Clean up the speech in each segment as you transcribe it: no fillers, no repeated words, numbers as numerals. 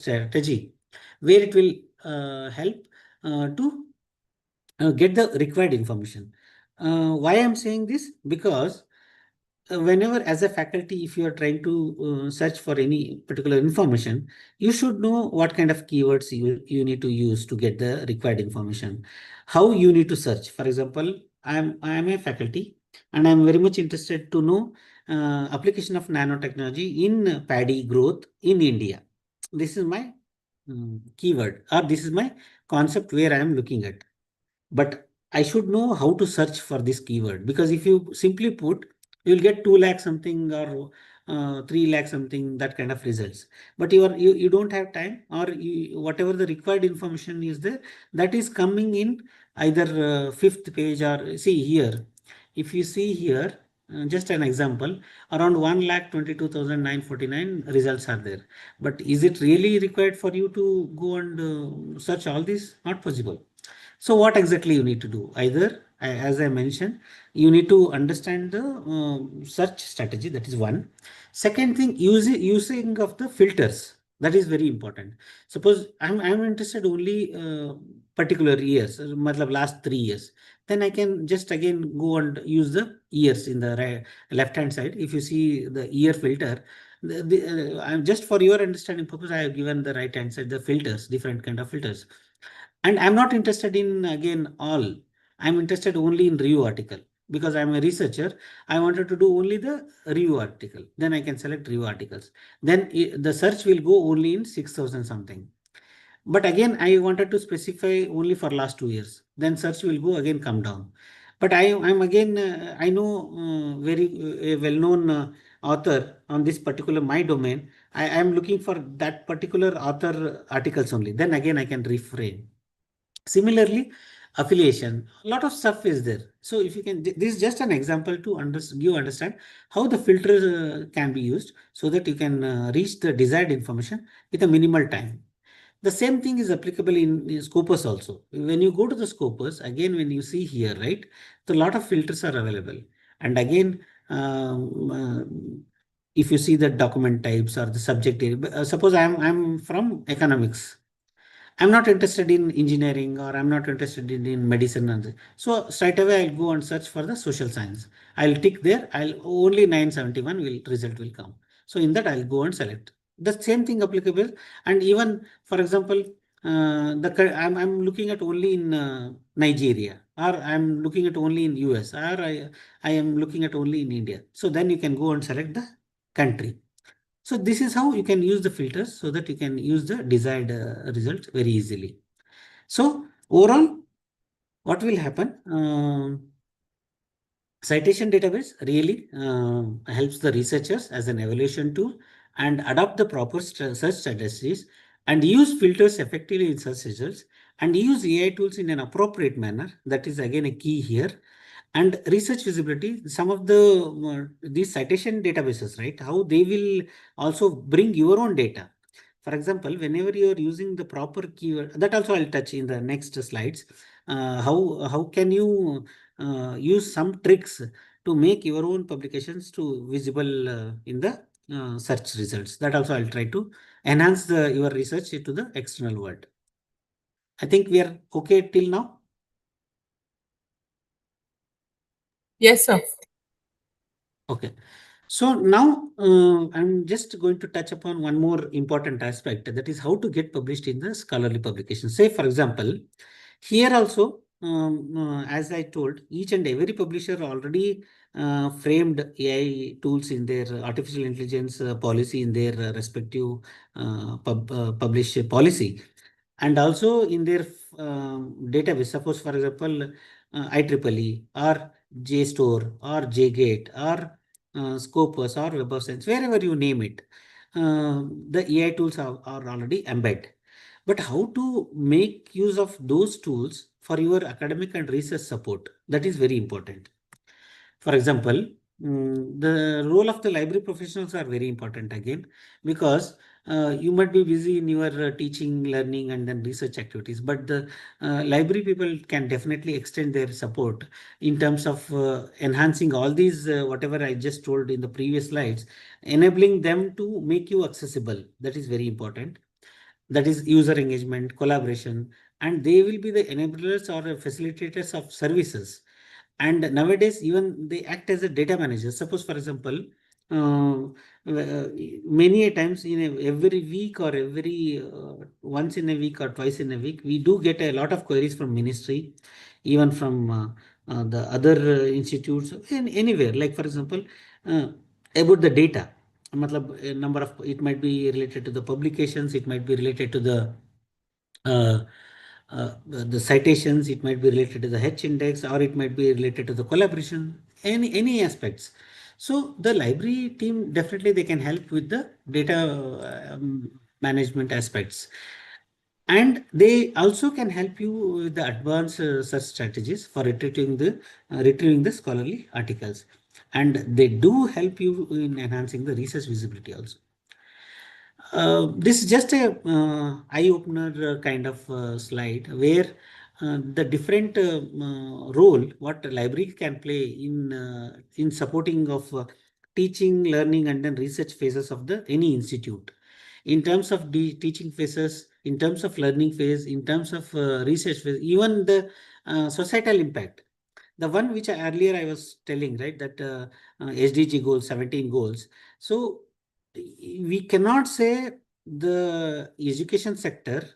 strategy where it will help to get the required information. Why I'm saying this? Because whenever as a faculty, if you are trying to search for any particular information, you should know what kind of keywords you need to use to get the required information, how you need to search. For example, I'm a faculty and I'm very much interested to know application of nanotechnology in paddy growth in India. This is my keyword, or this is my concept where I am looking at. But I should know how to search for this keyword, because if you simply put, you'll get 2 lakh something or 3 lakh something, that kind of results. But you don't have time, or whatever the required information is there, that is coming in either fifth page, or see here. If you see here, just an example, around 1,22,949 results are there. But is it really required for you to go and search all this? Not possible. So what exactly you need to do? Either, as I mentioned, you need to understand the search strategy. That is one. Second thing, using of the filters. That is very important. Suppose I'm interested only particular years, matlab last 3 years. Then I can just again go and use the years in the left hand side. If you see the year filter, I'm just for your understanding purpose, I have given the right hand side the filters, different kind of filters. And I'm not interested in again all. I'm interested only in review article, because I'm a researcher. I wanted to do only the review article. Then I can select review articles. Then the search will go only in 6,000 something. But again, I wanted to specify only for last 2 years. Then search will go again come down. But I'm again, I know very well-known author on this particular my domain. I am looking for that particular author articles only. Then again, I can reframe. Similarly, affiliation, a lot of stuff is there. So if you can, this is just an example to understand how the filter can be used, so that you can reach the desired information with a minimal time. The same thing is applicable in Scopus also. When you go to the Scopus, again, when you see here, right, a lot of filters are available. And again, if you see the document types or the subject area, suppose I'm from economics. I'm not interested in engineering, or I'm not interested in medicine. So straight away I'll go and search for the social science. I'll tick there. I'll only 971 result will come. So in that I'll go and select. The same thing applicable. And even for example, I'm looking at only in Nigeria, or I'm looking at only in US, or I am looking at only in India. So then you can go and select the country. So this is how you can use the filters, so that you can use the desired result very easily. So overall, what will happen? Citation database really helps the researchers as an evaluation tool, and adopt the proper search strategies, and use filters effectively in search results, and use AI tools in an appropriate manner. That is again a key here. And research visibility, some of the these citation databases, right, how they will also bring your own data. For example, whenever you are using the proper keyword, that also I'll touch in the next slides. How can you use some tricks to make your own publications to visible in the search results? That also I'll try to enhance your research to the external world. I think we are okay till now. Yes, sir. Okay. So now I'm just going to touch upon one more important aspect, that is how to get published in the scholarly publication. Say, for example, here also, as I told, each and every publisher already framed AI tools in their artificial intelligence policy in their respective publish policy, and also in their database. Suppose, for example, IEEE or JSTOR or JGate or Scopus or Web of Science, wherever you name it, the AI tools are already embedded. But how to make use of those tools for your academic and research support? That is very important. For example, the role of the library professionals are very important again, because you might be busy in your teaching, learning, and then research activities. But the library people can definitely extend their support in terms of enhancing all these, whatever I just told in the previous slides, enabling them to make you accessible. That is very important. that is user engagement, collaboration, and they will be the enablers or facilitators of services. And nowadays, even they act as a data manager. Suppose, for example, uh, many a times in every week or every once in a week or twice in a week, we do get a lot of queries from ministry, even from the other institutes, anywhere. Like for example, uh, about the data. Matlab, a number of it might be related to the publications, it might be related to uh, the citations, it might be related to the H index, or it might be related to the collaboration, any aspects. So the library team definitely they can help with the data management aspects, and they also can help you with the advanced search strategies for retrieving the scholarly articles, and they do help you in enhancing the research visibility also. This is just a eye-opener kind of slide where the different role what a library can play in supporting of teaching, learning, and then research phases of the any institute. In terms of the teaching phases, in terms of learning phase, in terms of research phase, even the societal impact. The one which earlier I was telling, right, that SDG goals, 17 goals. So we cannot say the education sector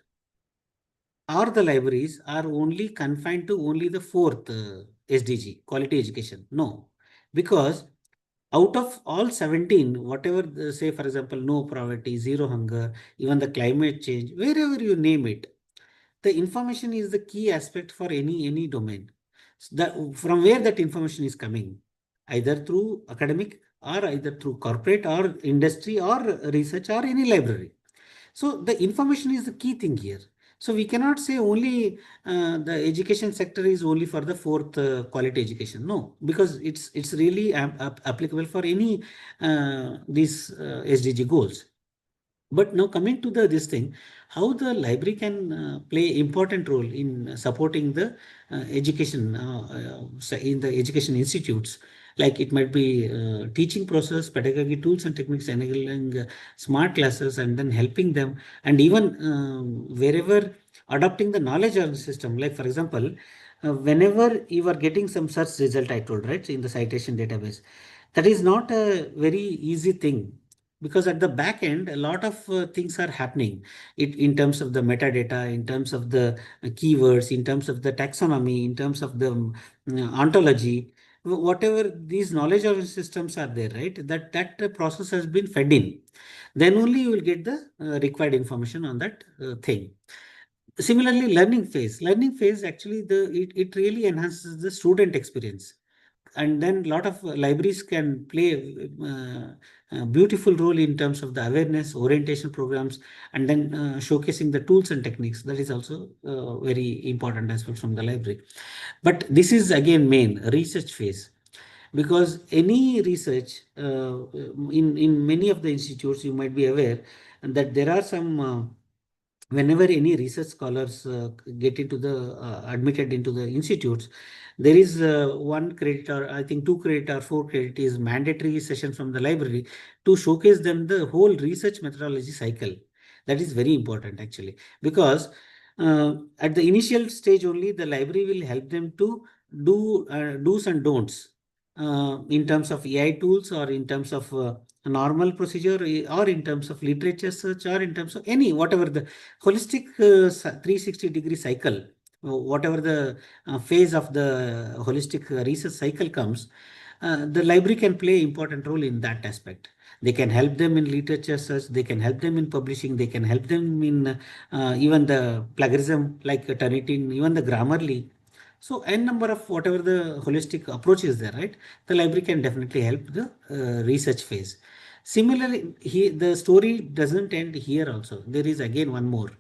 or the libraries are only confined to only the fourth SDG, quality education. No, because out of all 17, whatever, say, for example, no poverty, zero hunger, even the climate change, wherever you name it, the information is the key aspect for any domain. From where that information is coming, either through academic or either through corporate or industry or research or any library. So the information is the key thing here. So we cannot say only the education sector is only for the fourth quality education. No, because it's really applicable for any these SDG goals. But now coming to the this thing, how the library can play important role in supporting the education in the education institutes. Like it might be teaching process, pedagogy tools and techniques, enabling smart classes, and then helping them, and even wherever adopting the knowledge of the system. Like for example, whenever you are getting some search result, I told right in the citation database, that is not a very easy thing, because at the back end a lot of things are happening in terms of the metadata, in terms of the keywords, in terms of the taxonomy, in terms of the ontology, whatever these knowledge of systems are there, right, that process has been fed in, then only you will get the required information on that thing. Similarly, learning phase actually it really enhances the student experience, and then a lot of libraries can play a beautiful role in terms of the awareness orientation programs, and then showcasing the tools and techniques. That is also very important aspect from the library. But this is again main research phase, because any research in many of the institutes, you might be aware that there are some whenever any research scholars get into the admitted into the institutes, there is one credit, or I think 2 credit or 4 credit is mandatory session from the library to showcase them the whole research methodology cycle. That is very important actually, because at the initial stage only the library will help them to do do's and don'ts in terms of AI tools, or in terms of a normal procedure, or in terms of literature search, or in terms of any whatever the holistic 360-degree cycle, whatever the phase of the holistic research cycle comes, the library can play important role in that aspect. They can help them in literature search, they can help them in publishing, they can help them in even the plagiarism, like Turnitin, even the Grammarly. So n number of whatever the holistic approach is there, right? The library can definitely help the research phase. Similarly, the story doesn't end here also. There is again one more,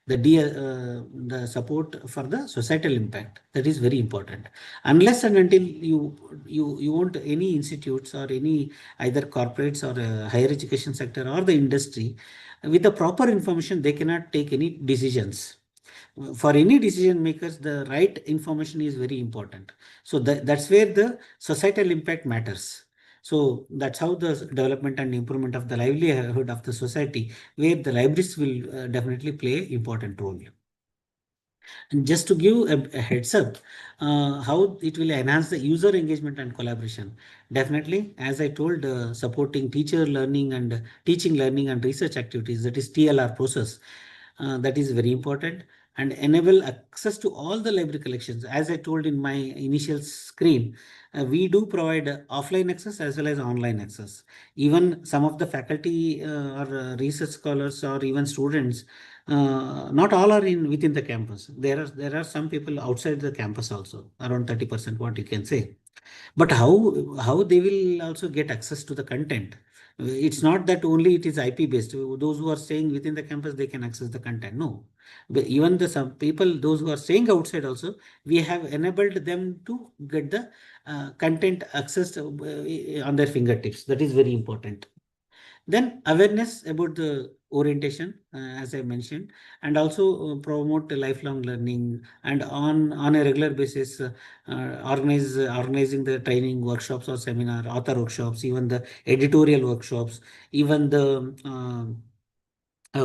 the support for the societal impact. That is very important. Unless and until you want any institutes or any either corporates or higher education sector or the industry with the proper information, they cannot take any decisions. For any decision makers, the right information is very important. So that's where the societal impact matters. So that's how the development and improvement of the livelihood of the society, where the libraries will definitely play important role. And just to give a heads up, how it will enhance the user engagement and collaboration. Definitely, as I told, supporting teacher learning and teaching learning and research activities, that is TLR process, that is very important, and enable access to all the library collections. As I told in my initial screen, we do provide offline access as well as online access. Even some of the faculty or research scholars or even students, not all are in within the campus. There are some people outside the campus also, around 30%, what you can say. But how they will also get access to the content? It's not that only it is IP based. Those who are staying within the campus, they can access the content. No, but even the some people, those who are staying outside also, we have enabled them to get the content access on their fingertips. That is very important. Then awareness about the orientation, as I mentioned, and also promote lifelong learning, and on a regular basis organizing the training workshops or seminar, author workshops, even the editorial workshops, even the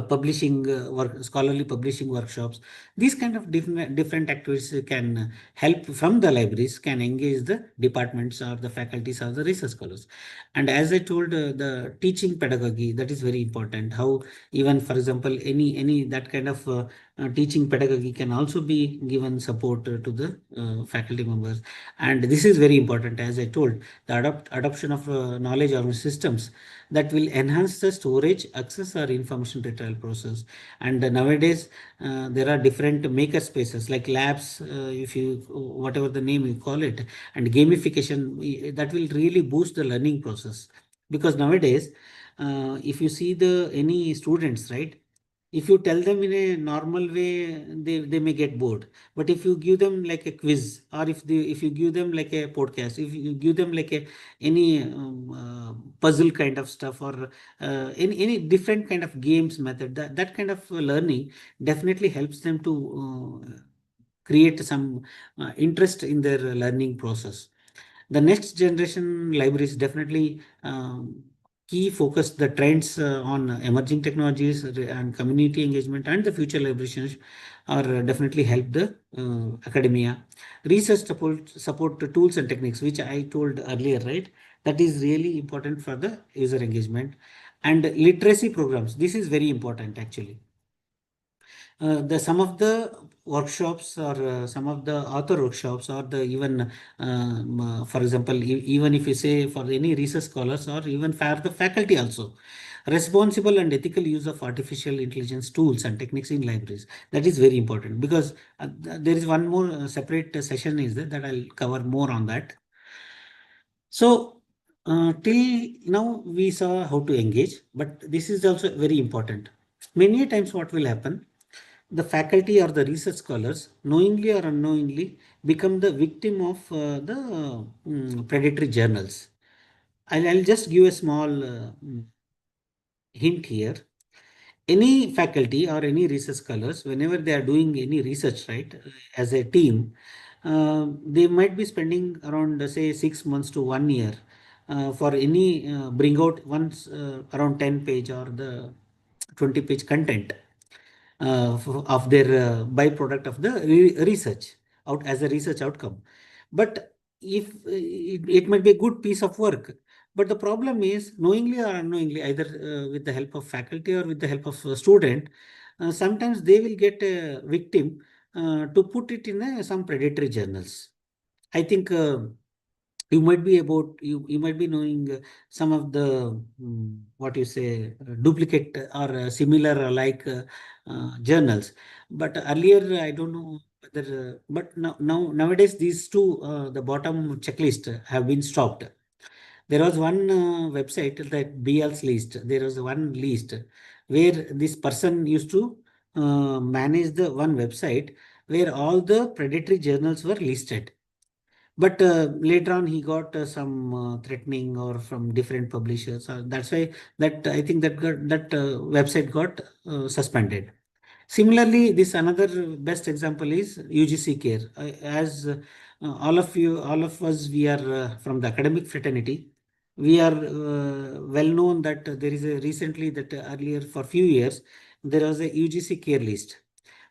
publishing work, scholarly publishing workshops. These kind of different activities can help from the libraries, can engage the departments or the faculties or the research scholars. And as I told, the teaching pedagogy, that is very important. How even, for example, any that kind of teaching pedagogy can also be given support to the faculty members. And this is very important, as I told, the adoption of knowledge or systems that will enhance the storage, access, or information retrieval process. And nowadays, there are different maker spaces like labs, if you whatever the name you call it, and gamification that will really boost the learning process. Because nowadays, if you see the any students, right? If you tell them in a normal way, they may get bored. But if you give them like a quiz, or if you give them like a podcast, if you give them like a any puzzle kind of stuff, or any different kind of games method, that kind of learning definitely helps them to create some interest in their learning process. The next generation libraries definitely key focus the trends on emerging technologies and community engagement, and the future libraries are definitely help the academia. Research support the tools and techniques, which I told earlier, right? That is really important for the user engagement. And literacy programs, this is very important actually. The some of the workshops, or some of the author workshops, or the even for example, even if you say for any research scholars, or even for the faculty also, responsible and ethical use of artificial intelligence tools and techniques in libraries, that is very important. Because there is one more separate session is there, that I'll cover more on that. So till now we saw how to engage, but this is also very important. Many times what will happen, the faculty or the research scholars, knowingly or unknowingly, become the victim of the predatory journals. I'll just give a small hint here. Any faculty or any research scholars, whenever they are doing any research, right, as a team, they might be spending around, say, 6 months to 1 year for any bring out once around 10 page or the 20-page content of their byproduct of the research out as a research outcome. But if it might be a good piece of work, but the problem is, knowingly or unknowingly, either with the help of faculty or with the help of a student, sometimes they will get a victim to put it in some predatory journals. I think you might be knowing some of the what you say duplicate or similar like journals. But earlier I don't know whether but now nowadays these two, the bottom checklist have been stopped. There was one website, that BL's list. There was one list where this person used to manage the one website where all the predatory journals were listed. But later on he got some threatening or from different publishers. That's why that I think that website got suspended. Similarly, this another best example is UGC Care. As all of us, we are from the academic fraternity. We are well known that there is a recently that earlier for few years there was a UGC care list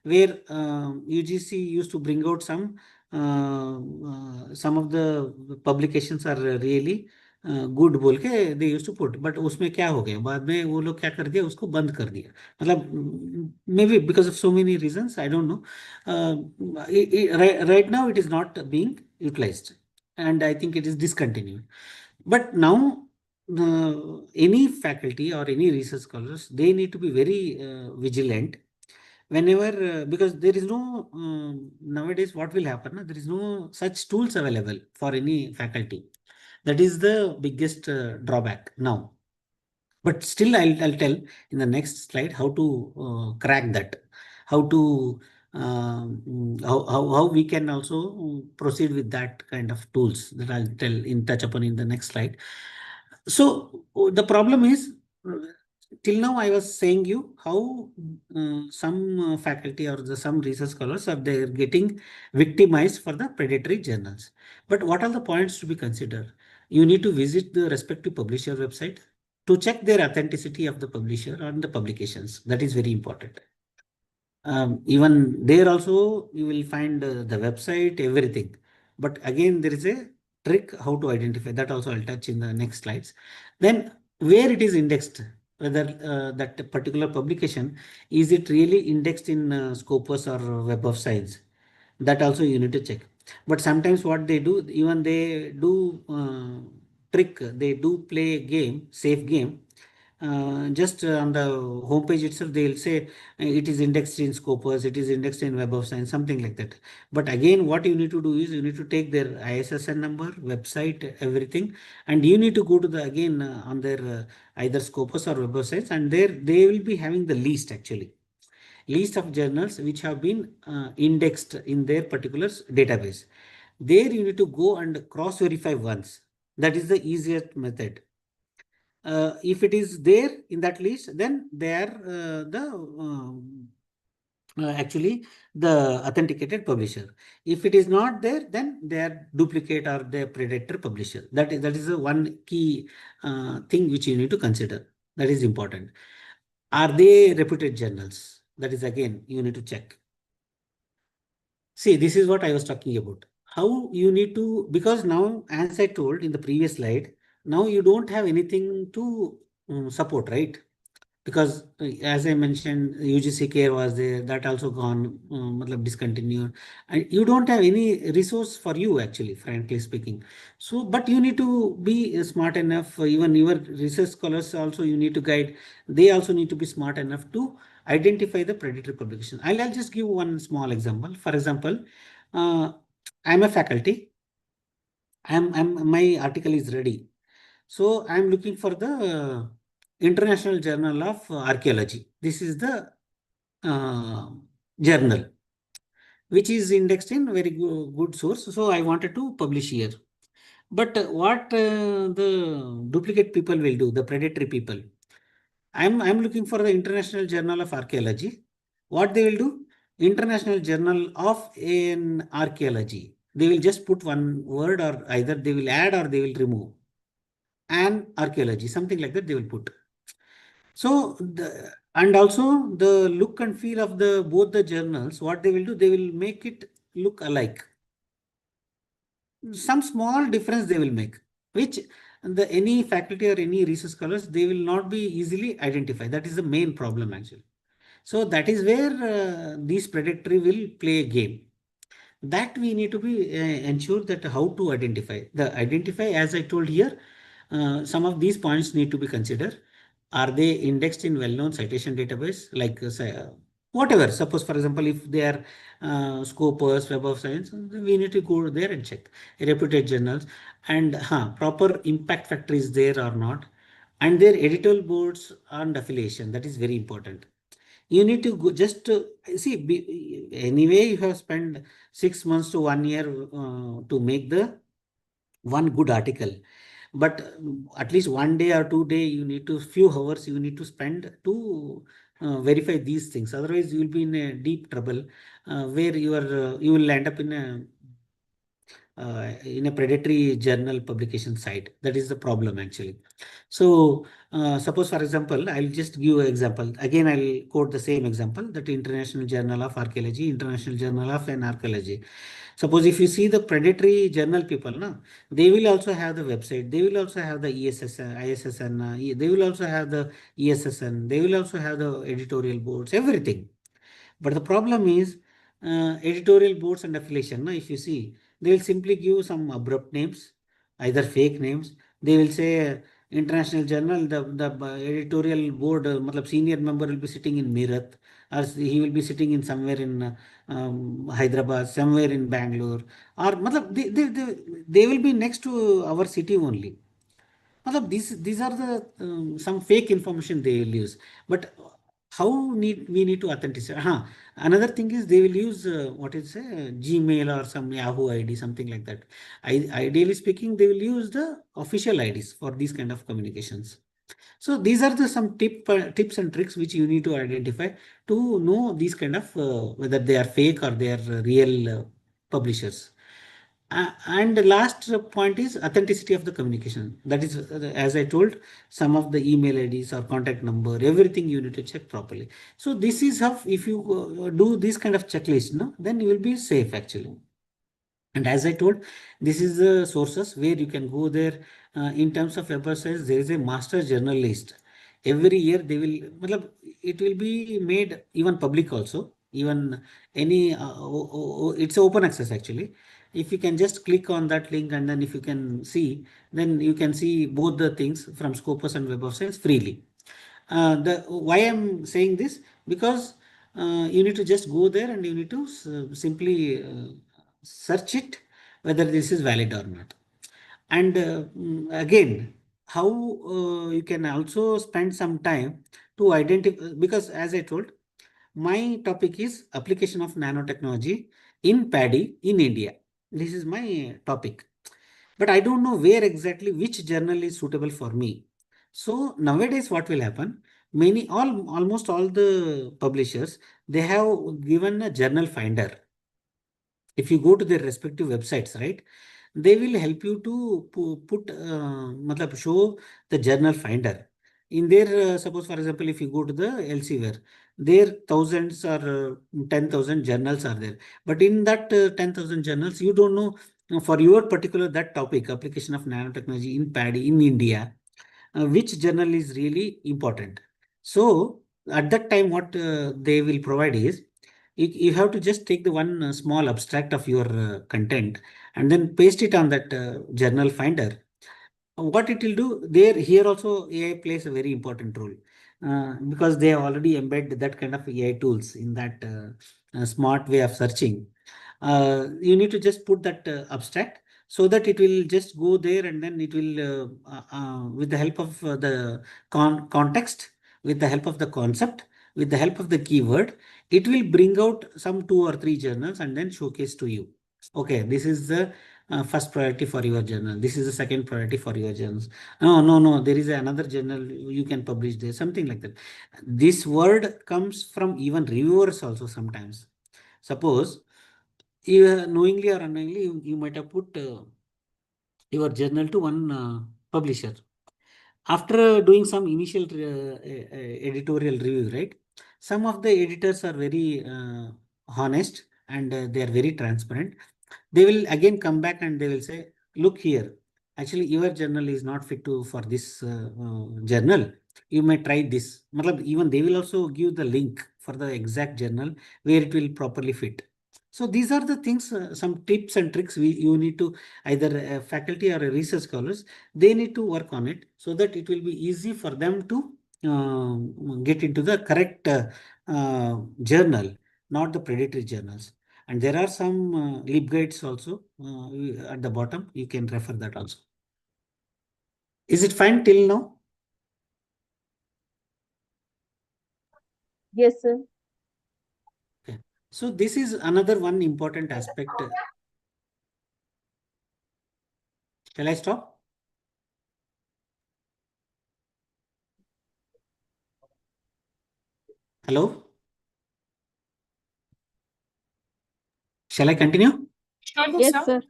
where UGC used to bring out some of the publications are really good बोल के दे use to put but उसमें क्या हो गया बाद में वो लोग क्या कर दिया उसको बंद कर दिया मतलब maybe because of so many reasons I don't know right now it is not being utilised and I think it is discontinued. But now, any faculty or any research scholars, they need to be very vigilant whenever, because there is no, nowadays what will happen, there is no such tools available for any faculty. That is the biggest drawback now. But still, I'll tell in the next slide how to crack that, how to how we can also proceed with that kind of tools that I'll touch upon in the next slide. So the problem is, till now I was saying you how some faculty or some research scholars are they getting victimized for the predatory journals. But what are the points to be considered? You need to visit the respective publisher website to check their authenticity of the publisher and the publications. That is very important. Even there also you will find the website, everything. But again, there is a trick how to identify that also I'll touch in the next slides. Then where it is indexed, whether that particular publication, is it really indexed in Scopus or Web of Science? That also you need to check. But sometimes what they do, even they do trick, they do play a game, safe game. Just on the homepage itself, they'll say it is indexed in Scopus, it is indexed in Web of Science, something like that. But again, what you need to do is you need to take their ISSN number, website, everything, and you need to go to the again on their either Scopus or Web of Science, and there they will be having the list actually list of journals which have been indexed in their particular database. There you need to go and cross verify once. That is the easiest method. If it is there in that list, then they are actually the authenticated publisher. If it is not there, then they are duplicate or the predator publisher. That is the one key thing which you need to consider. That is important. Are they reputed journals? That is again you need to check. See, this is what I was talking about. How you need to, because now, as I told in the previous slide, now you don't have anything to support, right? Because as I mentioned, UGC care was there, that also gone, matlab discontinued, and you don't have any resource for you actually, frankly speaking. So, but you need to be smart enough, even your research scholars also you need to guide, they also need to be smart enough to identify the predatory publication. I'll just give one small example. For example, uh, I'm a faculty, my article is ready. So I'm looking for the International Journal of Archaeology. This is the uh, journal which is indexed in very good source. So I wanted to publish here. But what the duplicate people will do, the predatory people, I'm looking for the International Journal of Archaeology. What they will do? International Journal of an Archaeology. They will just put one word or either they will add or they will remove and archaeology, something like that they will put. So and also the look and feel of the both the journals, what they will do, they will make it look alike. Some small difference they will make, which the any faculty or any research scholars they will not be easily identified. That is the main problem actually. So that is where these predatory will play a game. That we need to be ensure that how to identify as I told here, some of these points need to be considered. Are they indexed in well-known citation database like whatever, suppose for example if they are Scopus, Web of Science, we need to go there and check reputed journals, and proper impact factor is there or not, and their editorial boards and affiliation, that is very important. You need to go just see anyway you have spent 6 months to 1 year to make the one good article, but at least 1 day or 2 day you need to few hours you need to spend to verify these things, otherwise you will be in a deep trouble where you will end up in a in a predatory journal publication site. That is the problem actually. So suppose, for example, I'll just give you an example. Again, I'll quote the same example, that International Journal of Archaeology, International Journal of Archaeology. Suppose if you see the predatory journal people, no, they will also have the website. They will also have the ESSN, ISSN. They will also have the ESSN. They will also have the editorial boards, everything. But the problem is editorial boards and affiliation. No, if you see, they will simply give some abrupt names, either fake names. They will say international journal, the editorial board, matlab senior member will be sitting in Meerut, or he will be sitting in somewhere in Hyderabad, somewhere in Bangalore, or matlab they will be next to our city only. Matlab, these are the some fake information they will use. But how we need to authenticate? Another thing is they will use what is Gmail or some Yahoo ID, something like that. Ideally speaking, they will use the official IDs for these kind of communications. So these are the some tips and tricks which you need to identify to know these kind of whether they are fake or they are real publishers. And the last point is authenticity of the communication. That is, as I told, some of the email IDs or contact number, everything you need to check properly. So this is how, if you do this kind of checklist, no, then you will be safe actually. And as I told, this is the sources where you can go there. In terms of websites, there is a master journal list. Every year they will, matlab, it will be made even public also. Even any, it's open access actually. If you can just click on that link and then if you can see, then you can see both the things from Scopus and Web of Science freely. The why I'm saying this, because you need to just go there and you need to simply search it whether this is valid or not. And again, how you can also spend some time to identify, because as I told, my topic is application of nanotechnology in paddy in India. This is my topic, but I don't know where exactly which journal is suitable for me. So nowadays, what will happen? Almost all the publishers, they have given a journal finder. If you go to their respective websites, right, they will help you to put, matlab show the journal finder. In their, suppose for example, if you go to the elsewhere, there thousands or 10,000 journals are there. But in that 10,000 journals, you don't know for your particular that topic, application of nanotechnology in paddy in India, which journal is really important. So at that time, what they will provide is, you have to just take the one small abstract of your content and then paste it on that journal finder. What it will do there, here also AI plays a very important role, because they have already embedded that kind of AI tools in that smart way of searching. You need to just put that abstract so that it will just go there, and then it will, with the help of the context, with the help of the concept, with the help of the keyword, it will bring out some two or three journals and then showcase to you. Okay, this is the first priority for your journal. This is the second priority for your journals. No, no, no. There is another journal you can publish there, something like that. This word comes from even reviewers also sometimes. Suppose you knowingly or unknowingly, you might have put your journal to one publisher. After doing some initial editorial review, right? Some of the editors are very honest, and they are very transparent. They will again come back and they will say, look here, actually your journal is not fit to for this journal. You may try this. Matlab, even they will also give the link for the exact journal where it will properly fit. So these are the things, some tips and tricks you need to, either a faculty or a research scholars, they need to work on it so that it will be easy for them to get into the correct journal, not the predatory journals. And there are some lib guides also at the bottom. You can refer that also. Is it fine till now? Yes, sir. Okay. So this is another one important aspect. Shall I stop? Hello? Shall I continue? Sure, Yes, sir. sir.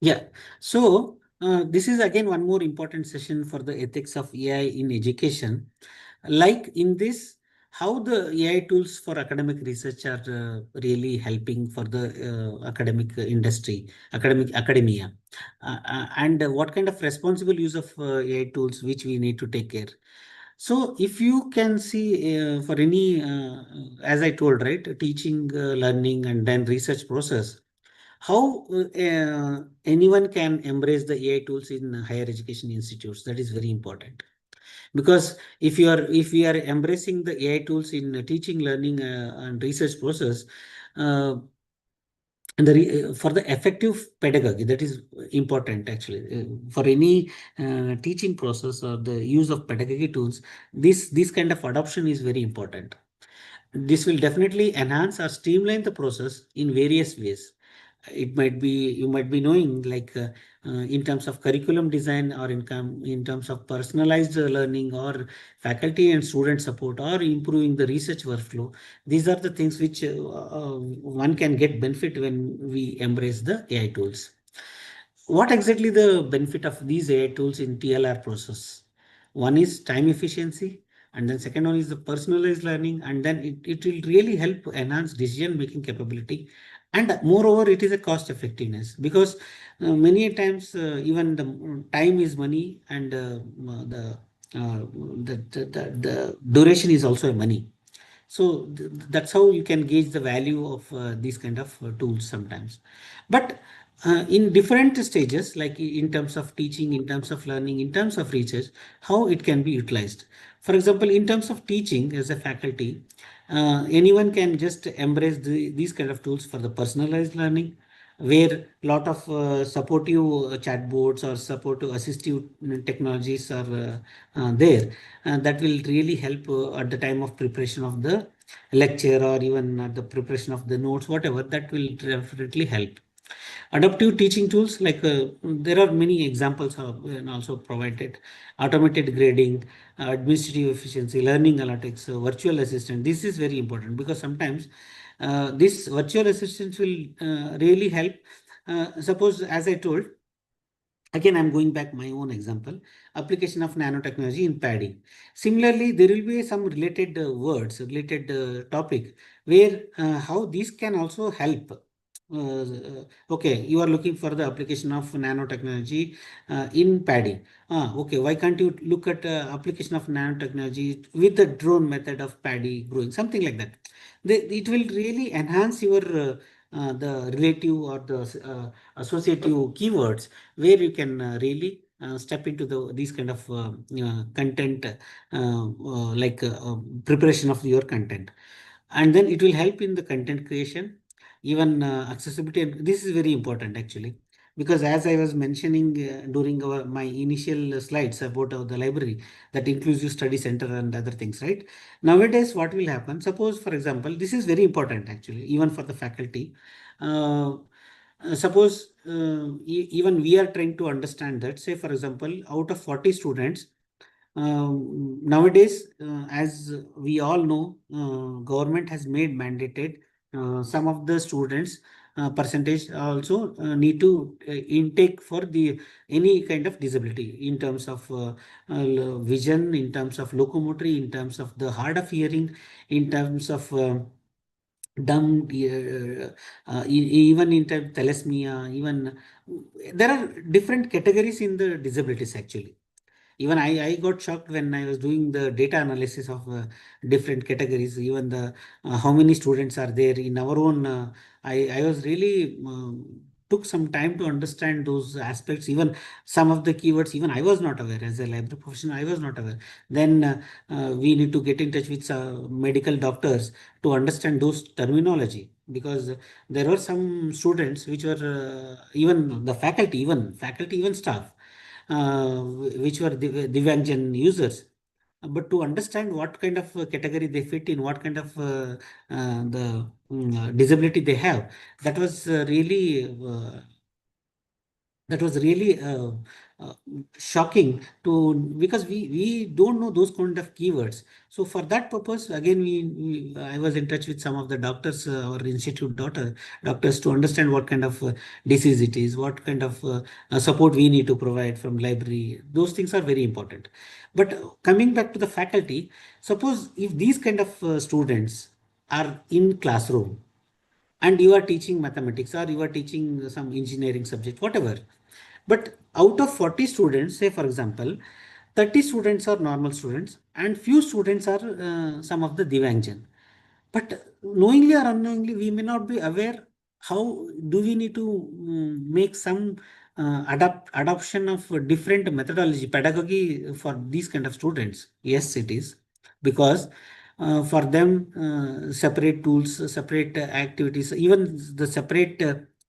Yeah. So this is again one more important session for the ethics of AI in education. Like in this, how the AI tools for academic research are really helping for the academic industry, academia, and what kind of responsible use of AI tools which we need to take care. So if you can see for any, as I told, right, teaching, learning, and then research process, how anyone can embrace the AI tools in higher education institutes. That is very important, because if we are embracing the AI tools in teaching, learning, and research process, uh, and for the effective pedagogy, that is important actually. For any teaching process or the use of pedagogy tools, this kind of adoption is very important. This will definitely enhance or streamline the process in various ways. It might be, you might be knowing, like in terms of curriculum design, or in terms of personalized learning, or faculty and student support, or improving the research workflow. These are the things which one can get benefit when we embrace the AI tools. What exactly the benefit of these AI tools in TLR process? One is time efficiency, and then second one is the personalized learning, and then it will really help enhance decision making capability. And moreover, it is a cost effectiveness, because many a times even the time is money, and uh, the duration is also a money. So that's how you can gauge the value of these kind of tools sometimes. But in different stages, like in terms of teaching, in terms of learning, in terms of research, how it can be utilized. For example, in terms of teaching as a faculty, anyone can just embrace these kind of tools for the personalized learning, where lot of supportive chatbots or supportive assistive technologies are there, that will really help at the time of preparation of the lecture, or even at the preparation of the notes, whatever, that will definitely help. Adaptive teaching tools, like there are many examples of, and also provided: automated grading, administrative efficiency, learning analytics, virtual assistant. This is very important, because sometimes this virtual assistants will really help. Suppose, as I told, again, I'm going back my own example: application of nanotechnology in paddy. Similarly, there will be some related words, related topic, where how these can also help. Okay, you are looking for the application of nanotechnology in paddy. Okay, why can't you look at application of nanotechnology with the drone method of paddy growing, something like that. It will really enhance your the relative or the associative keywords, where you can really step into these kind of content, preparation of your content. And then it will help in the content creation, even accessibility. And this is very important actually, because as I was mentioning during my initial slides about the library, that inclusive study center and other things, right? Nowadays, what will happen? Suppose, for example, this is very important actually, even for the faculty. Uh, Suppose even we are trying to understand that, say, for example, out of 40 students, nowadays, as we all know, government has made mandated some of the students percentage also need to intake for the any kind of disability, in terms of vision, in terms of locomotory, in terms of the hard of hearing, in terms of dumb, even in terms of thalassemia, even there are different categories in the disabilities actually. Even I got shocked when I was doing the data analysis of different categories. Even the how many students are there in our own. I was really took some time to understand those aspects. Even some of the keywords, even I was not aware as a library professional. I was not aware. Then we need to get in touch with medical doctors to understand those terminology, because there were some students which were even the faculty, even staff, which were Divyanjan users. But to understand what kind of category they fit in, what kind of disability they have, that was really That was really uh, shocking to, because we don't know those kind of keywords. So for that purpose, again, I was in touch with some of the doctors, or institute doctors, to understand what kind of disease it is, what kind of support we need to provide from library. Those things are very important. But coming back to the faculty, suppose if these kind of students are in classroom, and you are teaching mathematics, or you are teaching some engineering subject, whatever, but out of 40 students, say for example, 30 students are normal students and few students are some of the Divangjan. But knowingly or unknowingly, we may not be aware how do we need to make some adoption of a different methodology, pedagogy for these kind of students. Yes, it is, because for them, separate tools, separate activities, even the separate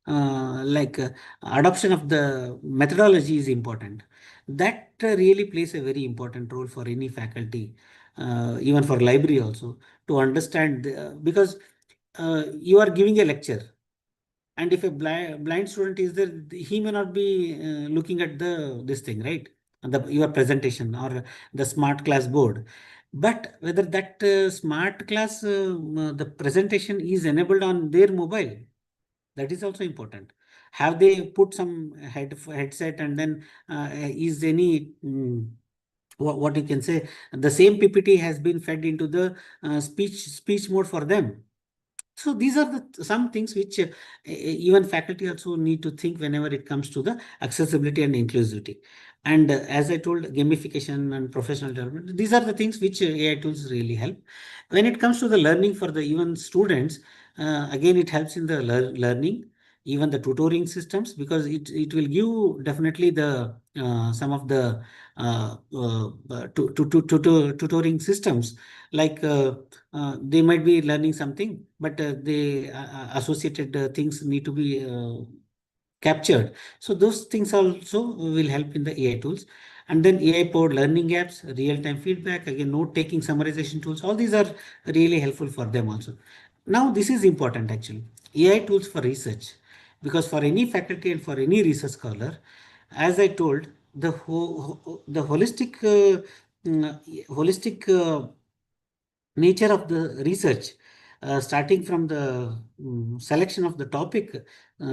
adoption of the methodology is important. That really plays a very important role for any faculty, even for library also, to understand because you are giving a lecture, and if a blind student is there, he may not be looking at the this thing, right, the your presentation or the smart class board. But whether that smart class the presentation is enabled on their mobile, that is also important. Have they put some headset, and then is any what you can say, the same PPT has been fed into the speech mode for them. So these are the some things which even faculty also need to think whenever it comes to the accessibility and inclusivity. And as I told, gamification and professional development, these are the things which AI tools really help. When it comes to the learning for the even students, again, it helps in the learning, even the tutoring systems, because it will give definitely the some of the tutoring systems, like they might be learning something, but they associated things need to be captured. So those things also will help in the AI tools. And then AI powered learning apps, real-time feedback, again, note taking, summarization tools, all these are really helpful for them also. Now, this is important actually. AI tools for research, because for any faculty and for any research scholar, as I told, the holistic nature of the research, starting from the selection of the topic,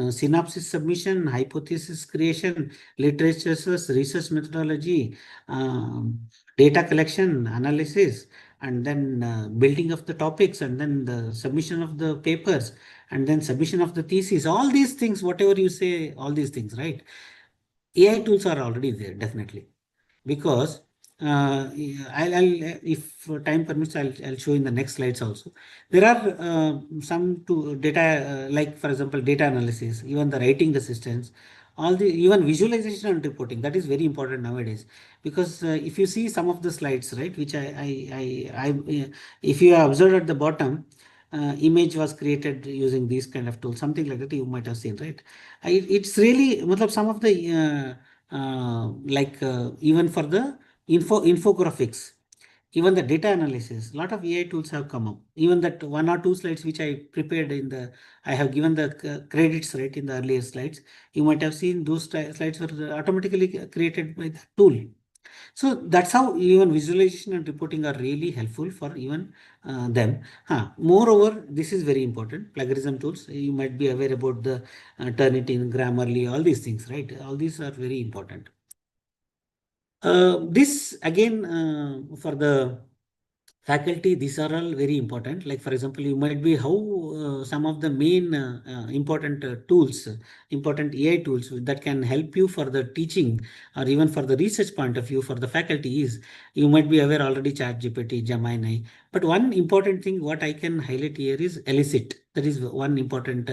synopsis submission, hypothesis creation, literature source, research methodology, um, data collection, analysis, and then building of the topics, and then the submission of the papers, and then submission of the thesis. All these things, whatever you say, all these things, right? AI tools are already there, definitely, because if time permits, I'll show in the next slides also. There are some to data, like for example, data analysis, even the writing assistance, all the even visualization and reporting. That is very important nowadays, because if you see some of the slides, right, which if you have observed at the bottom, image was created using these kind of tools, something like that you might have seen, right? It's really, matlab, some of the even for the infographics, even the data analysis, lot of AI tools have come up. Even that one or two slides which I prepared in the, I have given the credits, right, in the earlier slides. You might have seen those slides were automatically created by the tool. So that's how even visualization and reporting are really helpful for even them. Moreover, this is very important. Plagiarism tools. You might be aware about the Turnitin, Grammarly, all these things, right? All these are very important. This again, for the faculty, these are all very important. Like for example, you might be how some of the main important tools, important AI tools that can help you for the teaching or even for the research point of view for the faculty is, you might be aware already, ChatGPT, Gemini. But one important thing what I can highlight here is Elicit. That is one important,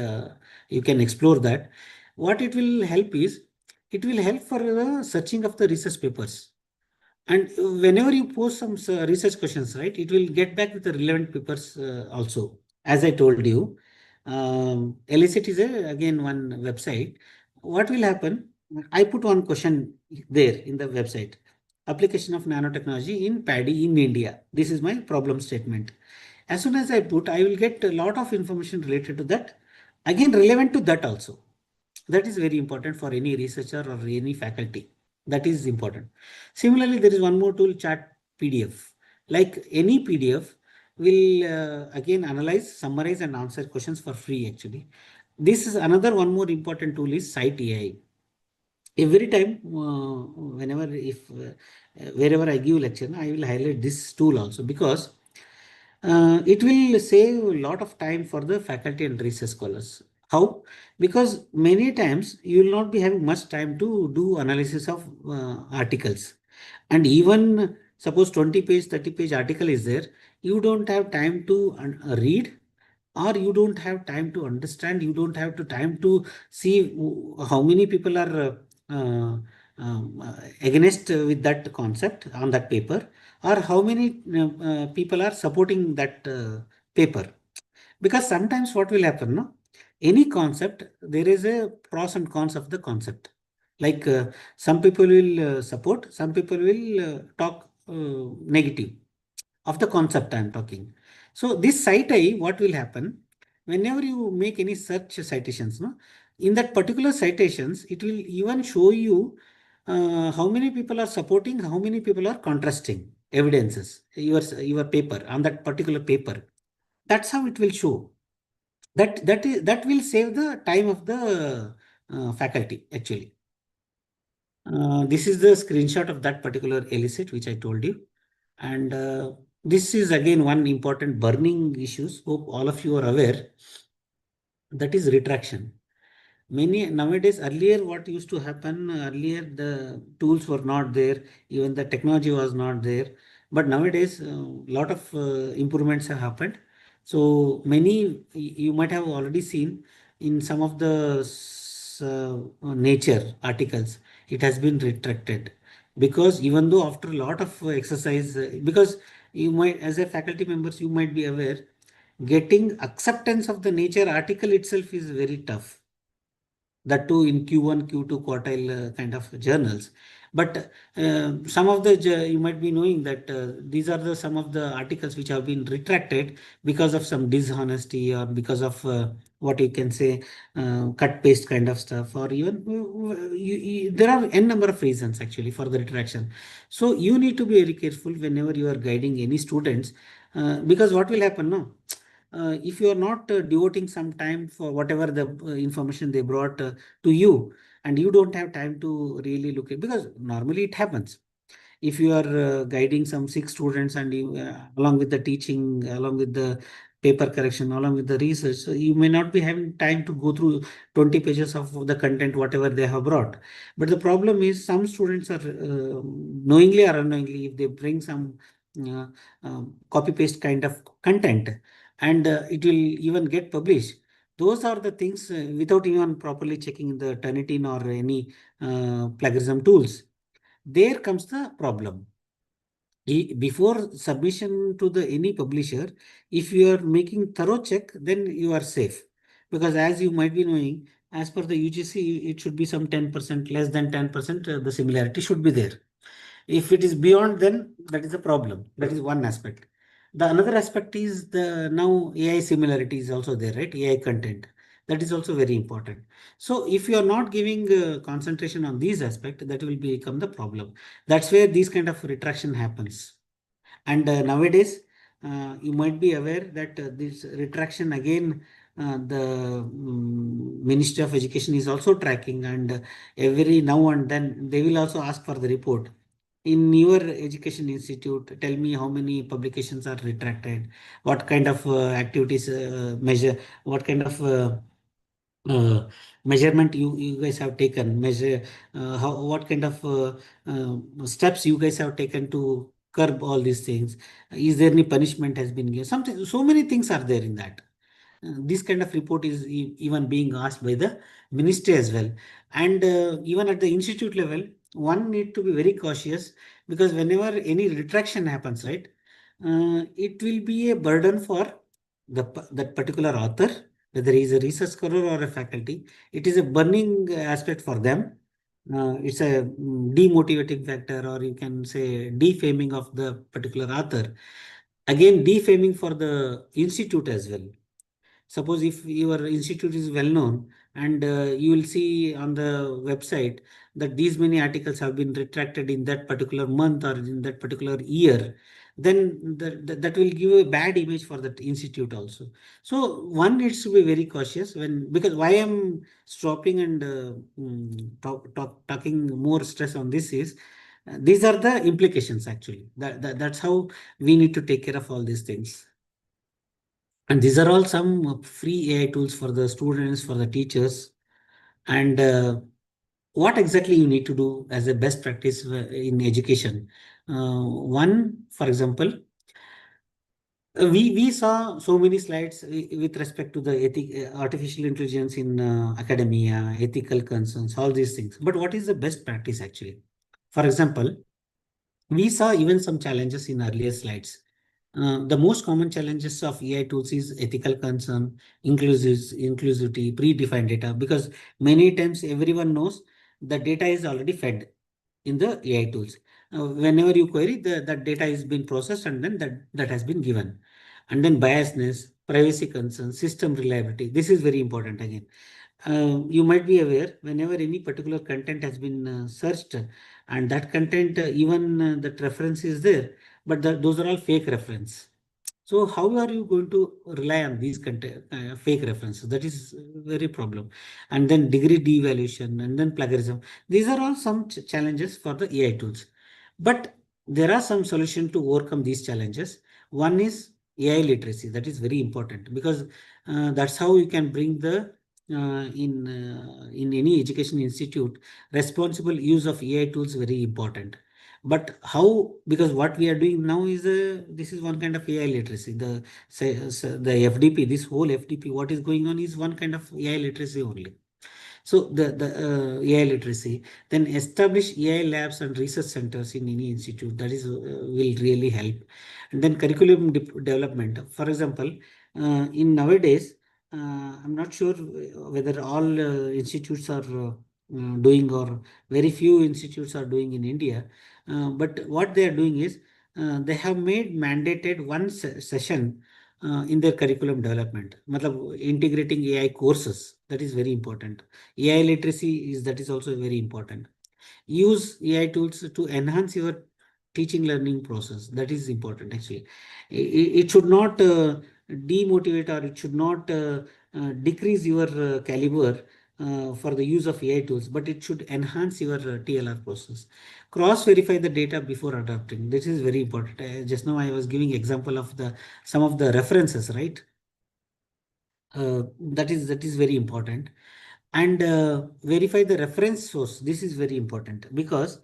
you can explore that. What it will help is, it will help for the searching of the research papers. And whenever you post some research questions, right, it will get back with the relevant papers also. As I told you, Elicit is again one website. What will happen? I put one question there in the website. Application of nanotechnology in paddy in India. This is my problem statement. As soon as I put, I will get a lot of information related to that. Again, relevant to that also. That is very important for any researcher or any faculty. That is important. Similarly, there is one more tool, chat PDF. Like any PDF will again analyze, summarize and answer questions for free actually. This is another one more important tool is Site AI. Every time whenever if wherever I give lecture, I will highlight this tool also, because it will save a lot of time for the faculty and research scholars. How? Because many times you will not be having much time to do analysis of articles, and even suppose 20 page 30 page article is there, you don't have time to read, or you don't have time to understand, you don't have to time to see how many people are against with that concept on that paper, or how many people are supporting that paper. Because sometimes what will happen, no, any concept there is a pros and cons of the concept. Like some people will support, some people will talk negative of the concept I am talking. So this site I, what will happen whenever you make any search citations, no, in that particular citations, it will even show you how many people are supporting, how many people are contrasting evidences, your paper on that particular paper. That's how it will show. That will save the time of the faculty actually. This is the screenshot of that particular elicit which I told you. And this is again one important burning issues. Hope all of you are aware. That is retraction. Many nowadays, earlier what used to happen, earlier the tools were not there, even the technology was not there. But nowadays, a lot of improvements have happened. So many, you might have already seen in some of the nature articles, it has been retracted. Because even though after a lot of exercise, because you might, as a faculty members, you might be aware, getting acceptance of the nature article itself is very tough, that too in Q1, Q2 quartile kind of journals. But some of the, you might be knowing that these are the some of the articles which have been retracted because of some dishonesty, or because of what you can say, cut paste kind of stuff, or even there are n number of reasons actually for the retraction. So you need to be very careful whenever you are guiding any students, because what will happen now, if you are not devoting some time for whatever the information they brought to you, and you don't have time to really look at, because normally it happens, if you are guiding some six students, and you along with the teaching, along with the paper correction, along with the research, so you may not be having time to go through 20 pages of the content whatever they have brought. But the problem is some students are knowingly or unknowingly, if they bring some uh, copy paste kind of content, and it will even get published, those are the things without even properly checking the Turnitin or any plagiarism tools. There comes the problem. Before submission to the any publisher, if you are making thorough check, then you are safe. Because as you might be knowing, as per the UGC, it should be some 10%, less than 10%, the similarity should be there. If it is beyond, then that is a problem. That is one aspect. The another aspect is the now AI similarity is also there, right? AI content. That is also very important. So if you are not giving concentration on these aspects, that will become the problem. That's where these kind of retraction happens. And nowadays, you might be aware that this retraction again, the Ministry of Education is also tracking, and every now and then they will also ask for the report. In your education institute, tell me how many publications are retracted, what kind of activities measure, what kind of uh, measurement you guys have taken, measure how, what kind of steps you guys have taken to curb all these things. Is there any punishment has been given? Something, so many things are there in that. This kind of report is even being asked by the ministry as well. And even at the institute level, one need to be very cautious, because whenever any retraction happens, right, it will be a burden for that particular author, whether he is a research scholar or a faculty. It is a burning aspect for them. It's a demotivating factor, or you can say defaming of the particular author. Again, defaming for the institute as well. Suppose if your institute is well known and you will see on the website that these many articles have been retracted in that particular month or in that particular year, then that will give a bad image for that institute also. So one needs to be very cautious when, because why I'm stopping and talking more stress on this is these are the implications actually. That's how we need to take care of all these things. And these are all some free AI tools for the students, for the teachers. And what exactly you need to do as a best practice in education? One, for example, we saw so many slides with respect to the artificial intelligence in academia, ethical concerns, all these things. But what is the best practice actually? For example, we saw even some challenges in earlier slides. The most common challenges of AI tools is ethical concern, inclusivity, predefined data, because many times everyone knows the data is already fed in the AI tools. Whenever you query, that data is being processed and then that has been given. And then biasness, privacy concerns, system reliability. This is very important again. You might be aware whenever any particular content has been searched and that content even that reference is there, but those are all fake reference. So how are you going to rely on these content, fake references? That is very problem. And then degree devaluation and then plagiarism. These are all some challenges for the AI tools. But there are some solution to overcome these challenges. One is AI literacy. That is very important because that's how you can bring the in any education institute, responsible use of AI tools very important. But how? Because what we are doing now is this is one kind of AI literacy. The FDP, this whole FDP, what is going on is one kind of AI literacy only. So the AI literacy, then establish AI labs and research centers in any institute. That is will really help. And then curriculum development. For example, in nowadays, I'm not sure whether all institutes are doing or very few institutes are doing in India. But what they are doing is they have made mandated one session in their curriculum development. Matlab, integrating AI courses, that is very important. AI literacy is that is also very important. Use AI tools to enhance your teaching learning process. That is important actually. It should not demotivate or it should not decrease your caliber for the use of AI tools, but it should enhance your TLR process. Cross verify the data before adopting. This is very important. Just now I was giving example of the some of the references, right? That is very important. And verify the reference source. This is very important because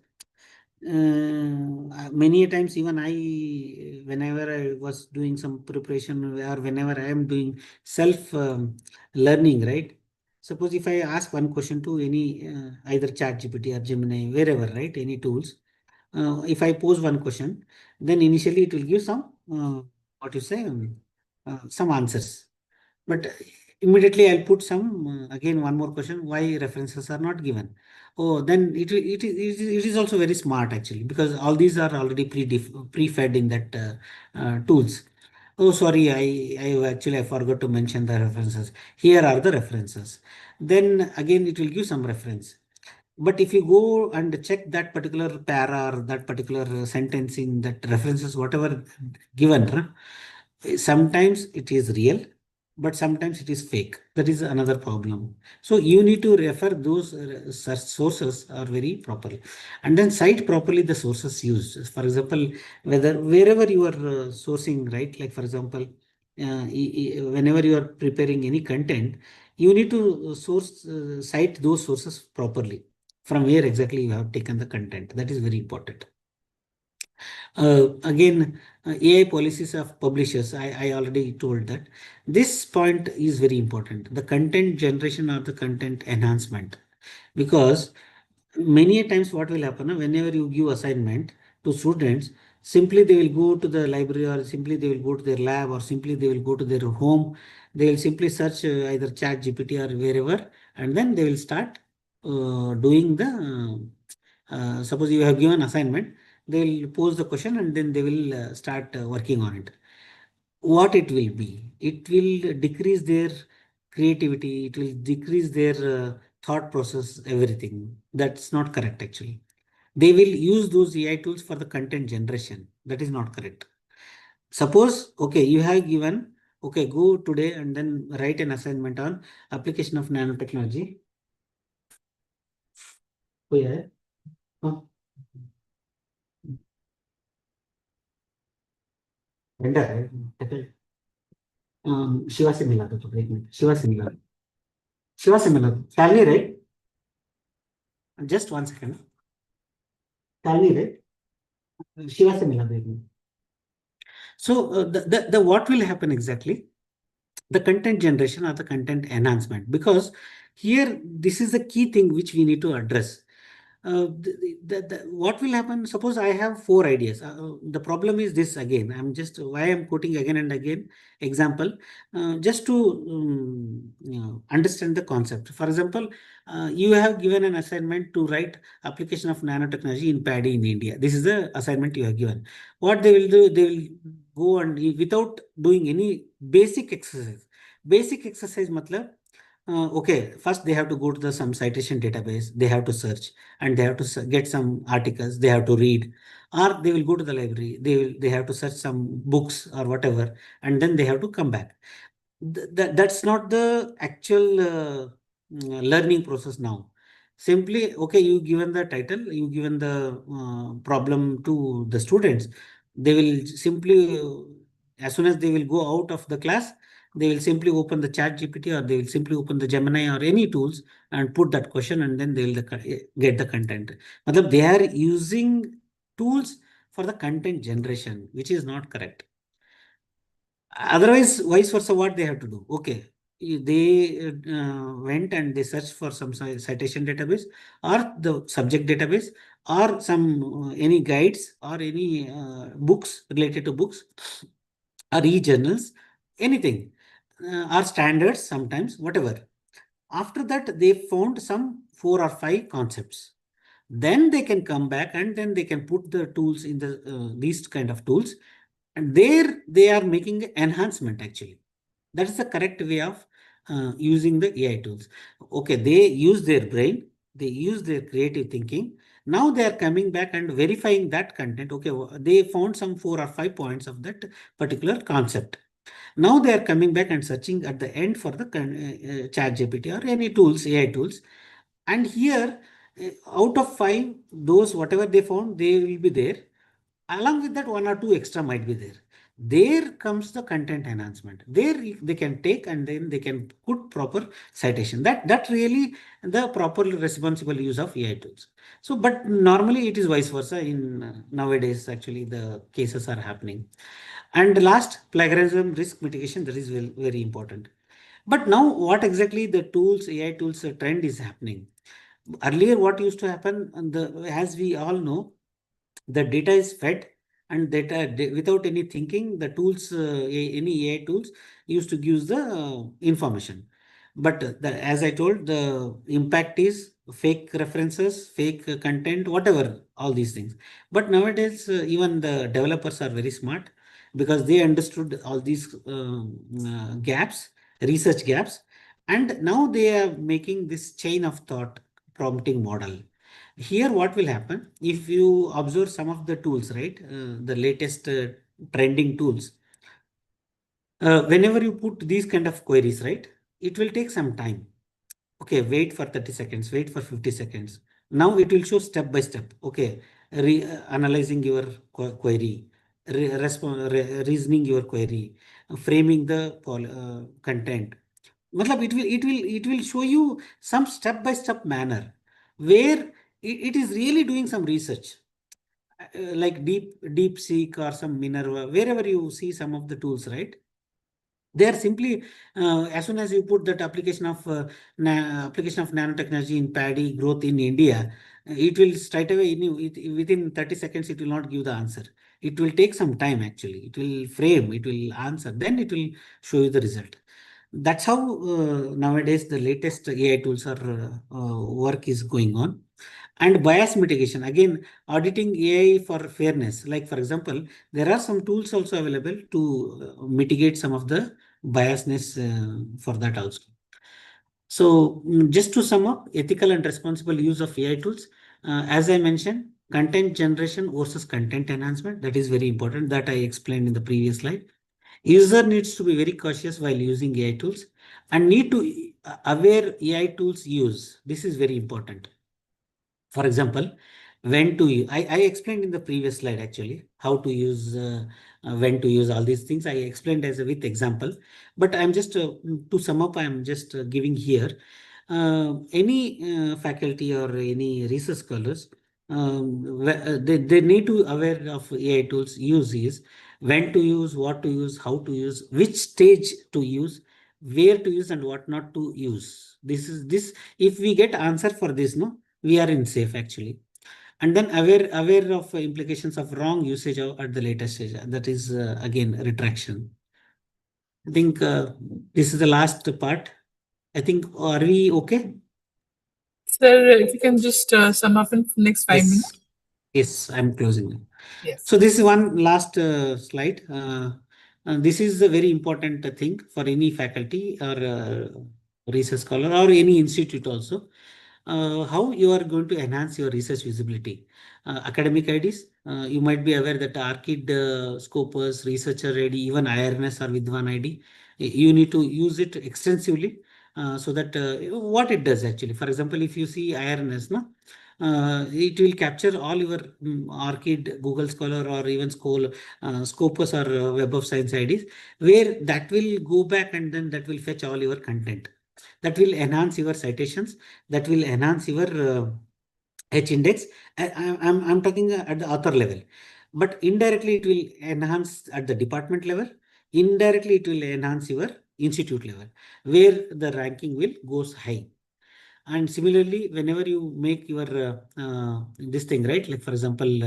many a times even I, whenever I was doing some preparation or whenever I am doing self learning, right? Suppose if I ask one question to any either chat GPT or Gemini, wherever, right? Any tools. If I pose one question, then initially it will give some, what you say, some answers. But immediately I'll put some, again, one more question, why references are not given. Oh, then it is also very smart actually, because all these are already pre-fed in that tools. Oh, sorry, I forgot to mention the references. Here are the references. Then again, it will give some reference. But if you go and check that particular para or that particular sentence in that references, whatever given, huh, sometimes it is real, but sometimes it is fake. That is another problem. So you need to refer those such sources are very properly, and then cite properly the sources used. For example, whether wherever you are sourcing, right? Like for example, whenever you are preparing any content, you need to source cite those sources properly from where exactly you have taken the content. That is very important. Again, AI policies of publishers, I already told that. This point is very important. The content generation or the content enhancement. Because many a times what will happen, whenever you give assignment to students, simply they will go to the library or simply they will go to their lab or simply they will go to their home. They will simply search either chat GPT or wherever, and then they will start doing the suppose you have given assignment, they will pose the question and then they will start working on it. what it will be? It will decrease their creativity, it will decrease their thought process, everything. That's not correct actually. They will use those AI tools for the content generation. That is not correct. Suppose, okay, you have given, okay, go today and then write an assignment on application of nanotechnology. Oh, yeah. Oh, vendor, right? Shiva similar. Shiva similar. Shiva similar. Shalini, right? Just 1 second. Shalini, right? Shiva similar. So the what will happen exactly? The content generation or the content enhancement, because here this is the key thing which we need to address. What will happen? Suppose I have four ideas. The problem is this again. I'm just why I'm quoting again and again example, just to understand the concept. For example, you have given an assignment to write application of nanotechnology in paddy in India. This is the assignment you have given. What they will do? They will go and without doing any basic exercise. Basic exercise, matlab. Okay, first they have to go to the some citation database. They have to search and they have to get some articles. They have to read, or they will go to the library. They have to search some books or whatever, and then they have to come back. That's not the actual learning process now. Simply, okay, you given the title, you given the problem to the students. They will simply, as soon as they will go out of the class, they will simply open the chat GPT or they will simply open the Gemini or any tools and put that question and then they will get the content. Matlab, they are using tools for the content generation, which is not correct. Otherwise, vice versa, what they have to do? Okay, they went and they searched for some citation database or the subject database or some any guides or any books related to books or e-journals, anything, or standards sometimes, whatever. After that, they found some four or five concepts. Then they can come back and then they can put the tools in the these kind of tools, and there they are making enhancement actually. That is the correct way of using the AI tools. Okay, they use their brain, they use their creative thinking. Now they are coming back and verifying that content. Okay, they found some four or five points of that particular concept. Now they are coming back and searching at the end for the chat GPT or any tools, AI tools. And here, out of five, those whatever they found, they will be there. Along with that, one or two extra might be there. There comes the content enhancement. There they can take and then they can put proper citation. That really the proper responsible use of AI tools. So, but normally it is vice versa. In nowadays, actually, the cases are happening. And last, plagiarism risk mitigation. That is very important. But now, what exactly the tools, AI tools trend is happening? Earlier, what used to happen, as we all know, the data is fed and without any thinking, the tools, any AI tools used to give the information. But as I told, the impact is fake references, fake content, whatever, all these things. But nowadays, even the developers are very smart because they understood all these gaps, research gaps, and now they are making this chain of thought prompting model. Here, what will happen if you observe some of the tools, right? The latest trending tools. Whenever you put these kind of queries, right? It will take some time. Okay, wait for 30 seconds, wait for 50 seconds. Now it will show step by step. Okay, analyzing your query, reasoning your query, framing the content. Matlab, it will show you some step by step manner where it is really doing some research, like DeepSeek or some Minerva, wherever you see some of the tools, right? They are simply as soon as you put that application of nanotechnology in paddy growth in India, it will straight away within 30 seconds it will not give the answer. It will take some time actually. It will frame, it will answer, then it will show you the result. That's how nowadays the latest AI tools are work is going on. And bias mitigation, again, auditing AI for fairness. Like for example, there are some tools also available to mitigate some of the biasness for that also. So just to sum up, ethical and responsible use of AI tools, as I mentioned, content generation versus content enhancement, that is very important, that I explained in the previous slide. User needs to be very cautious while using AI tools and need to aware AI tools use. This is very important. For example, when to use, I explained in the previous slide actually how to use, when to use all these things. I explained as a with example, but I'm just to sum up, I'm just giving here. Any faculty or any research scholars, they need to aware of AI tools use is when to use, what to use, how to use, which stage to use, where to use, and what not to use. This is this. If we get answer for this, no, we are in safe actually. And then aware of implications of wrong usage at the later stage, that is again retraction. I think this is the last part. I think, are we okay? Sir, if you can just sum up in next 5 minutes. Yes, yes, I'm closing now. Yes. So this is one last slide. This is a very important thing for any faculty or research scholar or any institute also. How you are going to enhance your research visibility. Academic IDs, you might be aware that ARCID, Scopus, Researcher ID, even IRNS or with one ID, you need to use it extensively so that what it does actually. For example, if you see IRNS, no, it will capture all your ARCID, Google Scholar, or even Scopus or Web of Science IDs, where that will go back and then that will fetch all your content. That will enhance your citations, that will enhance your H index. I'm talking at the author level, but indirectly it will enhance at the department level. Indirectly, it will enhance your institute level, where the ranking will goes high. And similarly, whenever you make your this thing, right, like for example,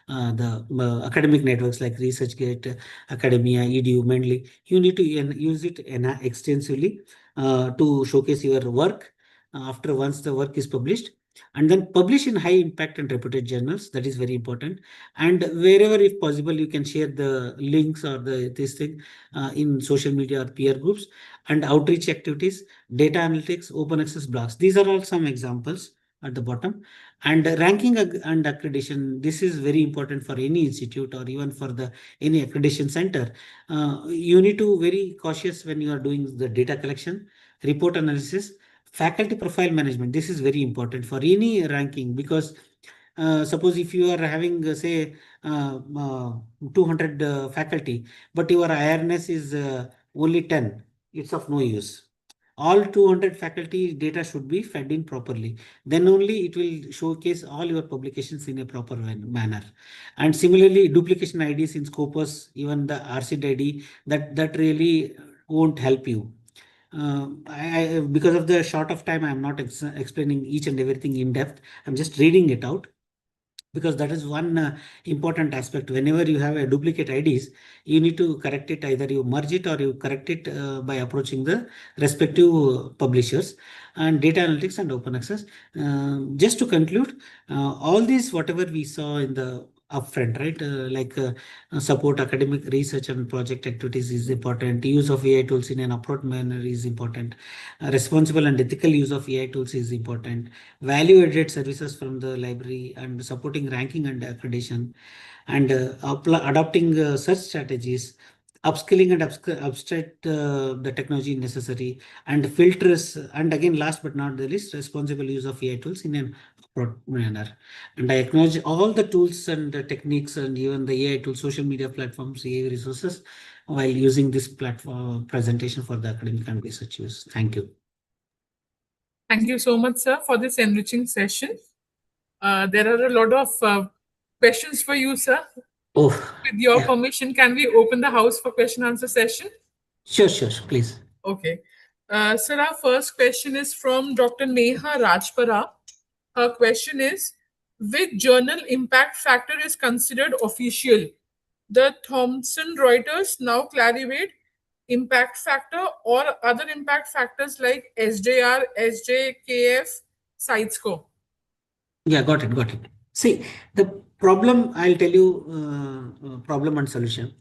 the academic networks like ResearchGate, Academia, EDU, mainly, you need to use it extensively to showcase your work after once the work is published, and then publish in high impact and reputed journals. That is very important. And wherever if possible, you can share the links or the this thing in social media or peer groups. And outreach activities, data analytics, open access blogs. These are all some examples at the bottom. And ranking and accreditation. This is very important for any institute or even for the any accreditation center. You need to very cautious when you are doing the data collection, report analysis, faculty profile management. This is very important for any ranking because suppose if you are having say 200 faculty, but your awareness is only 10, it's of no use. All 200 faculty data should be fed in properly. Then only it will showcase all your publications in a proper manner. And similarly, duplication IDs in Scopus, even the RCID ID, that really won't help you. Because of the short of time, I'm not explaining each and everything in depth. I'm just reading it out because that is one important aspect. Whenever you have a duplicate IDs, you need to correct it. Either you merge it or you correct it by approaching the respective publishers. And data analytics and open access. Just to conclude, all these whatever we saw in the upfront, right, like support academic research and project activities is important. Use of AI tools in an appropriate manner is important. Responsible and ethical use of AI tools is important. Value-added services from the library and supporting ranking and accreditation, and adopting search strategies, upskilling and abstract the technology necessary, and filters. And again, last but not the least, responsible use of AI tools in an appropriate manner. And I acknowledge all the tools and the techniques and even the AI tools, social media platforms, AI resources while using this platform presentation for the academic and research use. Thank you. Thank you so much, sir, for this enriching session. There are a lot of questions for you, sir. Oh, With your yeah. permission, can we open the house for question answer session? Sure, please. Okay. Sir, our first question is from Dr. Neha Rajpara. Her question is, which journal impact factor is considered official? The Thomson Reuters, now Clarivate, impact factor, or other impact factors like SJR, SJKF, SciScore? Yeah, got it, got it. See, the problem, I'll tell you, problem and solution.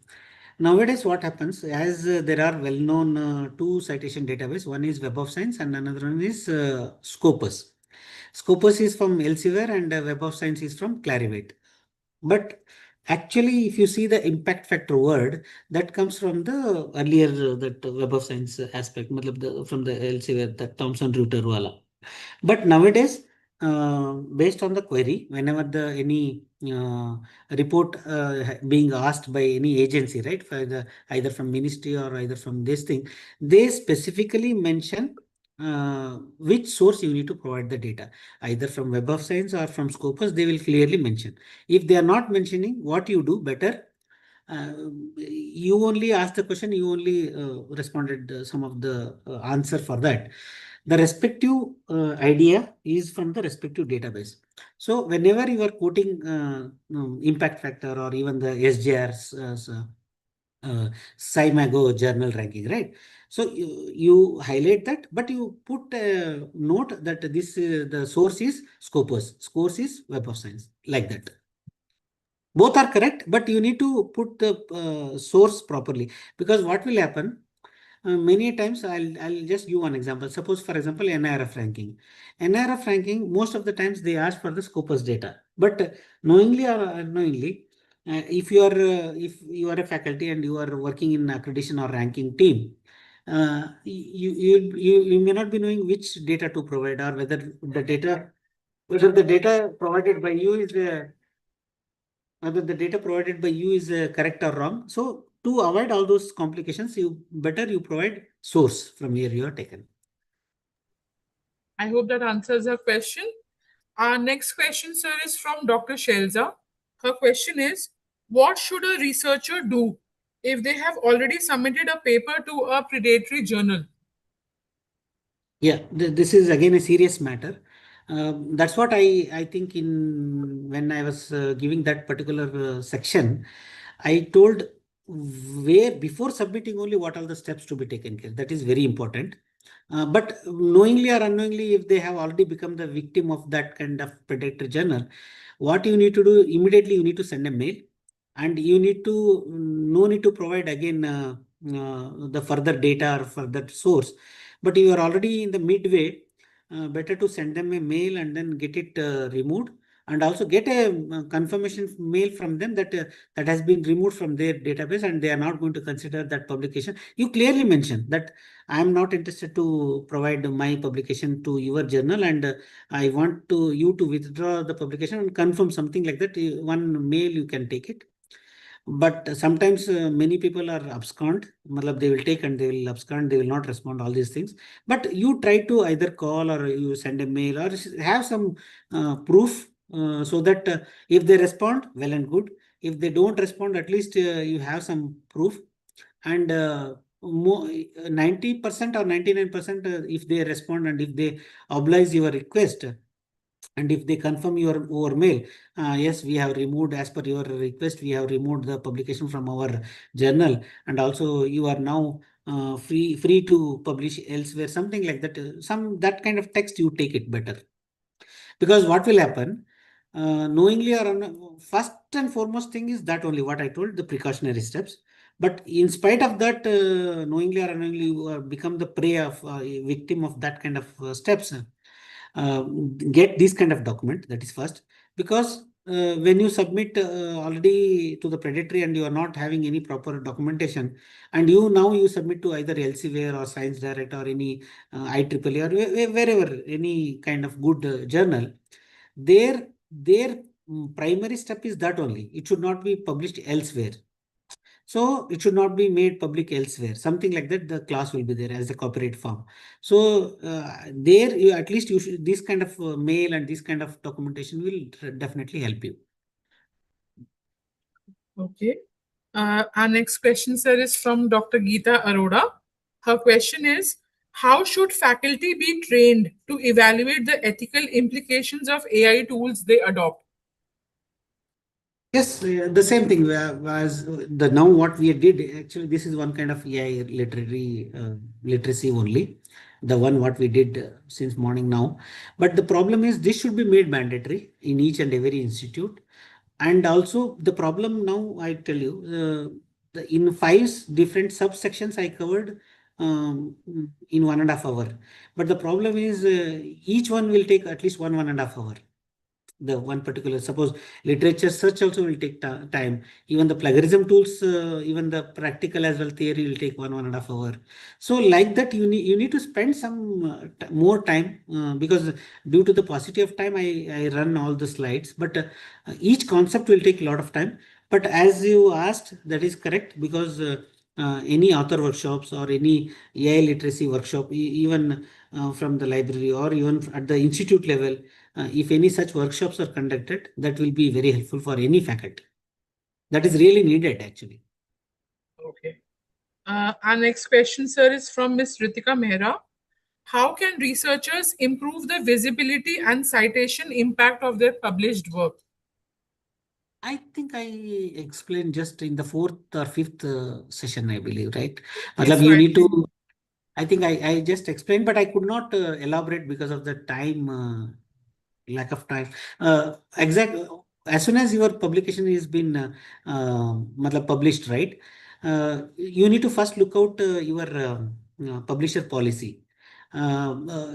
Nowadays, what happens, as there are well-known two citation database, one is Web of Science and another one is Scopus. Scopus is from Elsevier and Web of Science is from Clarivate. But actually, if you see the impact factor word, that comes from the earlier that Web of Science aspect, matlab from the Elsevier, the Thomson Reuters wala. But nowadays, based on the query, whenever the any report being asked by any agency, right, for the either from ministry or either from this thing, they specifically mention which source you need to provide the data, either from Web of Science or from Scopus. They will clearly mention. If they are not mentioning, what you do better, uh, you only asked the question, you only responded some of the answer for that. The respective idea is from the respective database. So whenever you are quoting impact factor or even the SJR's SciMago journal ranking, right? So you highlight that, but you put a note that this the source is Scopus, source is Web of Science, like that. Both are correct, but you need to put the source properly, because what will happen, many times I'll just give one example. Suppose, for example, NIRF ranking. NIRF ranking, most of the times they ask for the Scopus data, but knowingly or unknowingly, if you are a faculty and you are working in accreditation or ranking team, you may not be knowing which data to provide, or whether the data provided by you is whether the data provided by you is correct or wrong. So to avoid all those complications, you provide source from where you are taken. I hope that answers her question. Our next question, sir, is from Dr. Shelza. Her question is, what should a researcher do if they have already submitted a paper to a predatory journal? Yeah, this is again a serious matter. That's what I think in when I was giving that particular section, I told where before submitting only what are the steps to be taken care. That is very important. But knowingly or unknowingly, if they have already become the victim of that kind of predatory journal, what you need to do immediately, you need to send a mail, and you need to no need to provide again the further data or further source. But you are already in the midway, better to send them a mail and then get it removed, and also get a confirmation mail from them that that has been removed from their database and they are not going to consider that publication. You clearly mention that I am not interested to provide my publication to your journal, and I want to you to withdraw the publication and confirm something like that. One mail you can take it. But sometimes many people are abscond, matlab they will take and they will abscond, they will not respond, all these things. But you try to either call or you send a mail or have some proof, so that if they respond, well and good. If they don't respond, at least you have some proof. And 90% or 99%, if they respond and if they oblige your request, and if they confirm your over mail, yes, we have removed, as per your request, we have removed the publication from our journal, and also you are now free to publish elsewhere, something like that. Some that kind of text, you take it better. Because what will happen, knowingly or first and foremost thing is that only what I told, the precautionary steps. But in spite of that, knowingly or unknowingly, you become the prey of victim of that kind of steps. uh, get this kind of document, that is first. Because when you submit already to the predatory and you are not having any proper documentation, and you now you submit to either Elsevier or Science Direct or any IEEE or wherever, any kind of good journal, their primary step is that only, it should not be published elsewhere. So it should not be made public elsewhere. Something like that, the clause will be there as a copyright form. So there, you at least you should, this kind of mail and this kind of documentation will definitely help you. Okay. Our next question, sir, is from Dr. Geeta Arora. Her question is, how should faculty be trained to evaluate the ethical implications of AI tools they adopt? Yes, the same thing was the now what we did actually. This is one kind of AI literacy only, the one what we did since morning now. But the problem is this should be made mandatory in each and every institute. And also the problem now I tell you, in five different subsections I covered in 1.5 hour. But the problem is each one will take at least 1.5 hour, the one particular, suppose literature search also will take time, even the plagiarism tools, even the practical as well theory will take 1.5 hour. So like that you need to spend some more time, because due to the paucity of time I run all the slides, but each concept will take a lot of time. But as you asked, that is correct, because any author workshops or any AI literacy workshop, even from the library or even at the institute level, if any such workshops are conducted, that will be very helpful for any faculty. That is really needed actually. Okay. Our next question, sir, is from Ms. Ritika Mehra. How can researchers improve the visibility and citation impact of their published work? I think I explained just in the fourth or fifth session, I believe, right? Okay, Matlab, so you I need think to, I think I just explained, but I could not elaborate because of the time, lack of time. Exact. As soon as your publication is been matlab published, right? You need to first look out your publisher policy.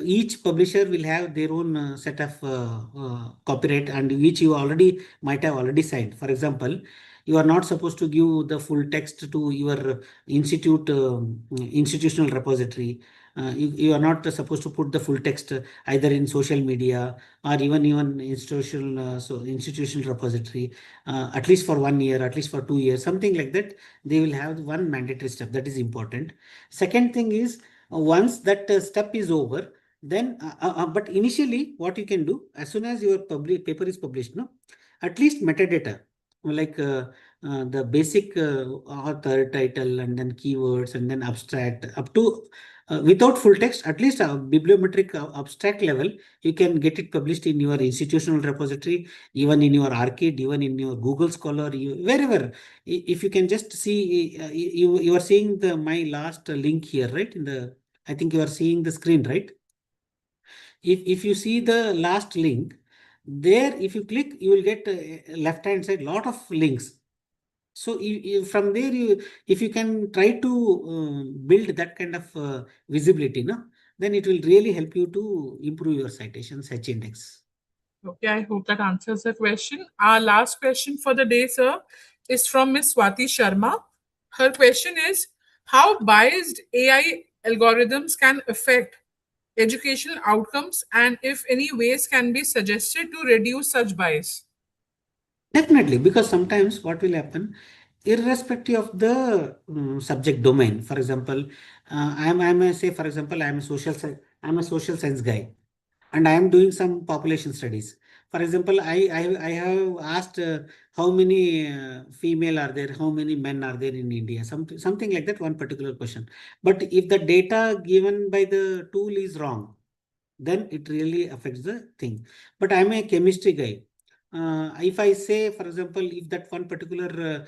Each publisher will have their own set of copyright, and which you already might have already signed. For example, you are not supposed to give the full text to your institutional repository. You are not supposed to put the full text either in social media or even institutional repository, at least for 1 year, at least for 2 years, something like that. They will have one mandatory step that is important. Second thing is, once that step is over, then but initially what you can do, as soon as your public paper is published, no, at least metadata, like the basic author title and then keywords and then abstract up to without full text, at least a bibliometric abstract level, you can get it published in your institutional repository, even in your arcade, even in your Google Scholar, wherever. If you can just see, you are seeing the my last link here, right? In the, I think you are seeing the screen, right? If you see the last link there, if you click, you will get left hand side lot of links. So from there, if you can try to build that kind of visibility, no, then it will really help you to improve your citation search index. okay, I hope that answers the question. Our last question for the day, sir, is from Ms. Swati Sharma. Her question is, how biased AI algorithms can affect educational outcomes, and if any ways can be suggested to reduce such bias? Definitely, because sometimes what will happen, irrespective of the subject domain. For example, I'm a, say for example, I'm a social science guy, and I am doing some population studies. For example, I have asked how many female are there, how many men are there in India, something like that, one particular question. But if the data given by the tool is wrong, then it really affects the thing. But I'm a chemistry guy. If I say, for example, if that one particular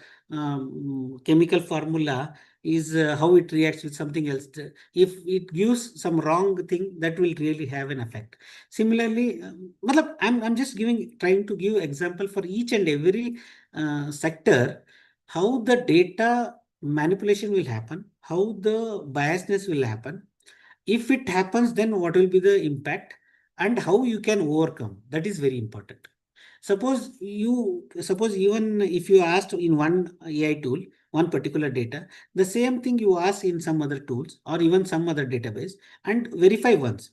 chemical formula is how it reacts with something else, if it gives some wrong thing, that will really have an effect. Similarly, matlab, I'm just trying to give example for each and every sector, how the data manipulation will happen, how the biasness will happen. If it happens, then what will be the impact and how you can overcome? That is very important. Suppose even if you asked in one AI tool, one particular data, the same thing you ask in some other tools or even some other database, and verify once.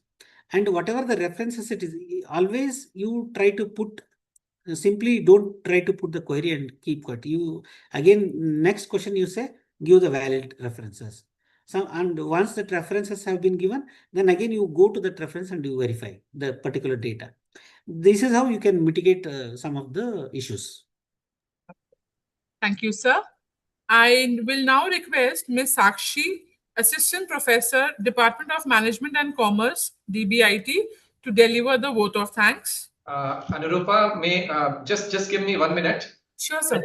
And whatever the references it is, always you try to put, simply don't try to put the query and keep quiet. You again, next question you say, give the valid references. So, and once the references have been given, then again you go to that reference and you verify the particular data. This is how you can mitigate some of the issues. Thank you, sir. I will now request Ms. Sakshi, Assistant Professor, Department of Management and Commerce, DBIT, to deliver the vote of thanks. Anurupa, may just give me 1 minute. Sure, sir.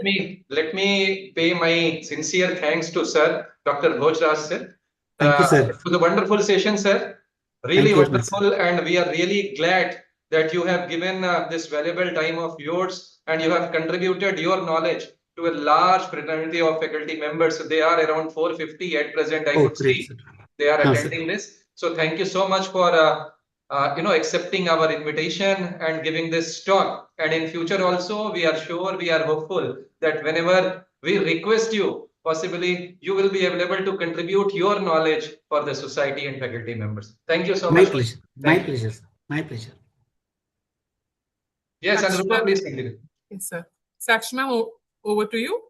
Let me pay my sincere thanks to Sir Dr. Bhojraj sir. Thank you, sir. It was a wonderful session, sir. Really Thank you, my sir. wonderful, and we are really glad that you have given this valuable time of yours and you have contributed your knowledge to a large fraternity of faculty members. So they are around 450 at present, I Oh, could great, see. sir. They are No, sir. attending this. So thank you so much for accepting our invitation and giving this talk. And in future also, we are sure, we are hopeful that whenever we request you, possibly you will be available to contribute your knowledge for the society and faculty members. Thank you so My much. pleasure. My Thank you. pleasure, sir. My pleasure. Yes, Sakshi Anurupa, ma'am. please continue. Yes, sir. Sakshi ma'am, over to you.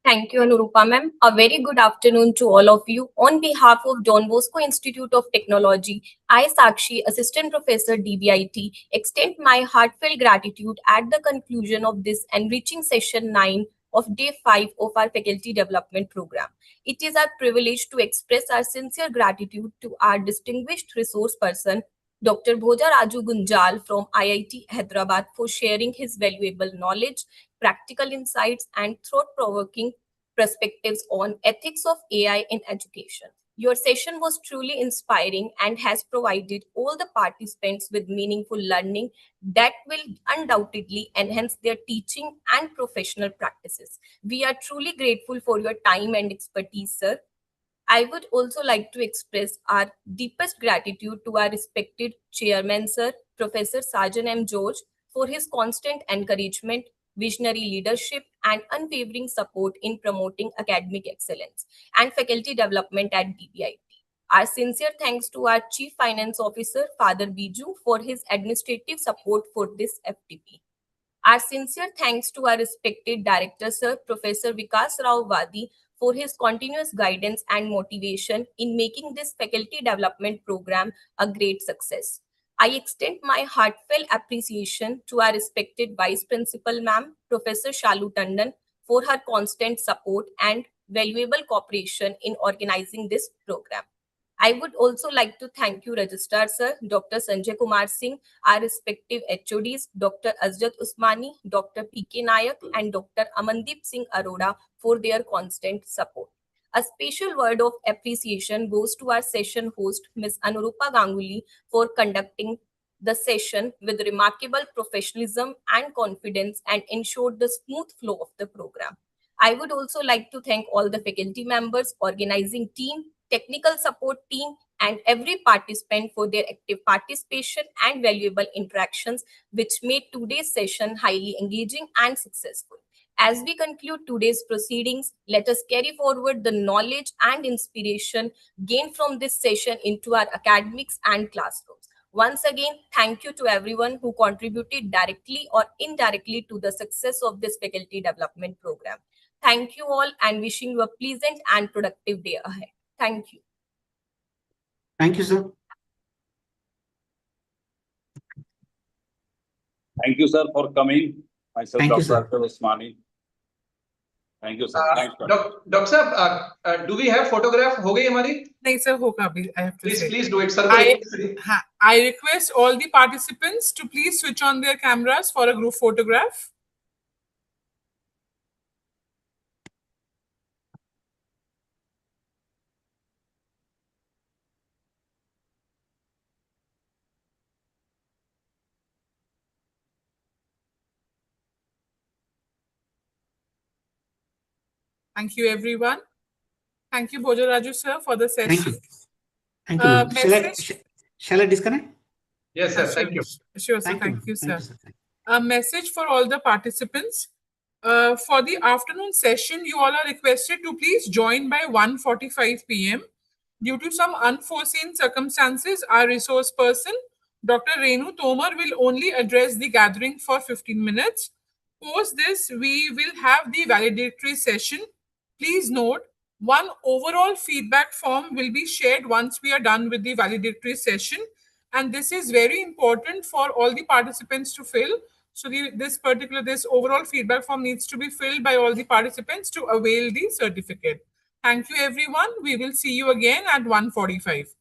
Thank you, Anurupa ma'am. A very good afternoon to all of you. On behalf of Don Bosco Institute of Technology, I, Sakshi, Assistant Professor DBIT, extend my heartfelt gratitude at the conclusion of this enriching session 9 of day 5 of our faculty development program. It is our privilege to express our sincere gratitude to our distinguished resource person, Dr. Bhoja Raju Gunjal from IIT Hyderabad, for sharing his valuable knowledge, practical insights, and thought-provoking perspectives on ethics of AI in education. Your session was truly inspiring and has provided all the participants with meaningful learning that will undoubtedly enhance their teaching and professional practices. We are truly grateful for your time and expertise, sir. I would also like to express our deepest gratitude to our respected chairman, sir, Professor Sajan M. George, for his constant encouragement, visionary leadership, and unwavering support in promoting academic excellence and faculty development at DBIT. Our sincere thanks to our Chief Finance Officer, Father Biju, for his administrative support for this FTP. Our sincere thanks to our respected Director, Sir Professor Vikas Rao Wadi, for his continuous guidance and motivation in making this faculty development program a great success. I extend my heartfelt appreciation to our respected Vice Principal, Ma'am, Professor Shalu Tandon, for her constant support and valuable cooperation in organizing this program. I would also like to thank you, Registrar Sir, Dr. Sanjay Kumar Singh, our respective HODs, Dr. Azjat Usmani, Dr. P.K. Nayak, and Dr. Amandeep Singh Arora for their constant support. A special word of appreciation goes to our session host, Ms. Anurupa Ganguly, for conducting the session with remarkable professionalism and confidence and ensured the smooth flow of the program. I would also like to thank all the faculty members, organizing team, technical support team, and every participant for their active participation and valuable interactions, which made today's session highly engaging and successful. As we conclude today's proceedings, let us carry forward the knowledge and inspiration gained from this session into our academics and classrooms. Once again, thank you to everyone who contributed directly or indirectly to the success of this faculty development program. Thank you all and wishing you a pleasant and productive day ahead. Thank you. Thank you, sir. Thank you, sir, for coming. Myself, Thank you, Dr. sir. Arthur Usmani. Thank you, sir. Thanks, sir. Doctor साहब, do we have photograph? हो गई हमारी? नहीं sir, होगा अभी. I have to Please, say. please do it, sir. I request all the participants to please switch on their cameras for a group photograph. Thank you, everyone. Thank you, Bhoja Raju sir, for the Thank session. you. Thank you, ma'am. Message. Shall I disconnect? Yes, sir. Thank you. Sure, sir. Thank you, Thank ma'am. you, Thank sir. you, sir. Thank A message for all the participants. For the afternoon session, you all are requested to please join by 1:45 p.m. Due to some unforeseen circumstances, our resource person, Dr. Renu Tomar, will only address the gathering for 15 minutes. Post this, we will have the validatory session. Please note, one overall feedback form will be shared once we are done with the validatory session. And this is very important for all the participants to fill. So this overall feedback form needs to be filled by all the participants to avail the certificate. Thank you, everyone. We will see you again at 1:45.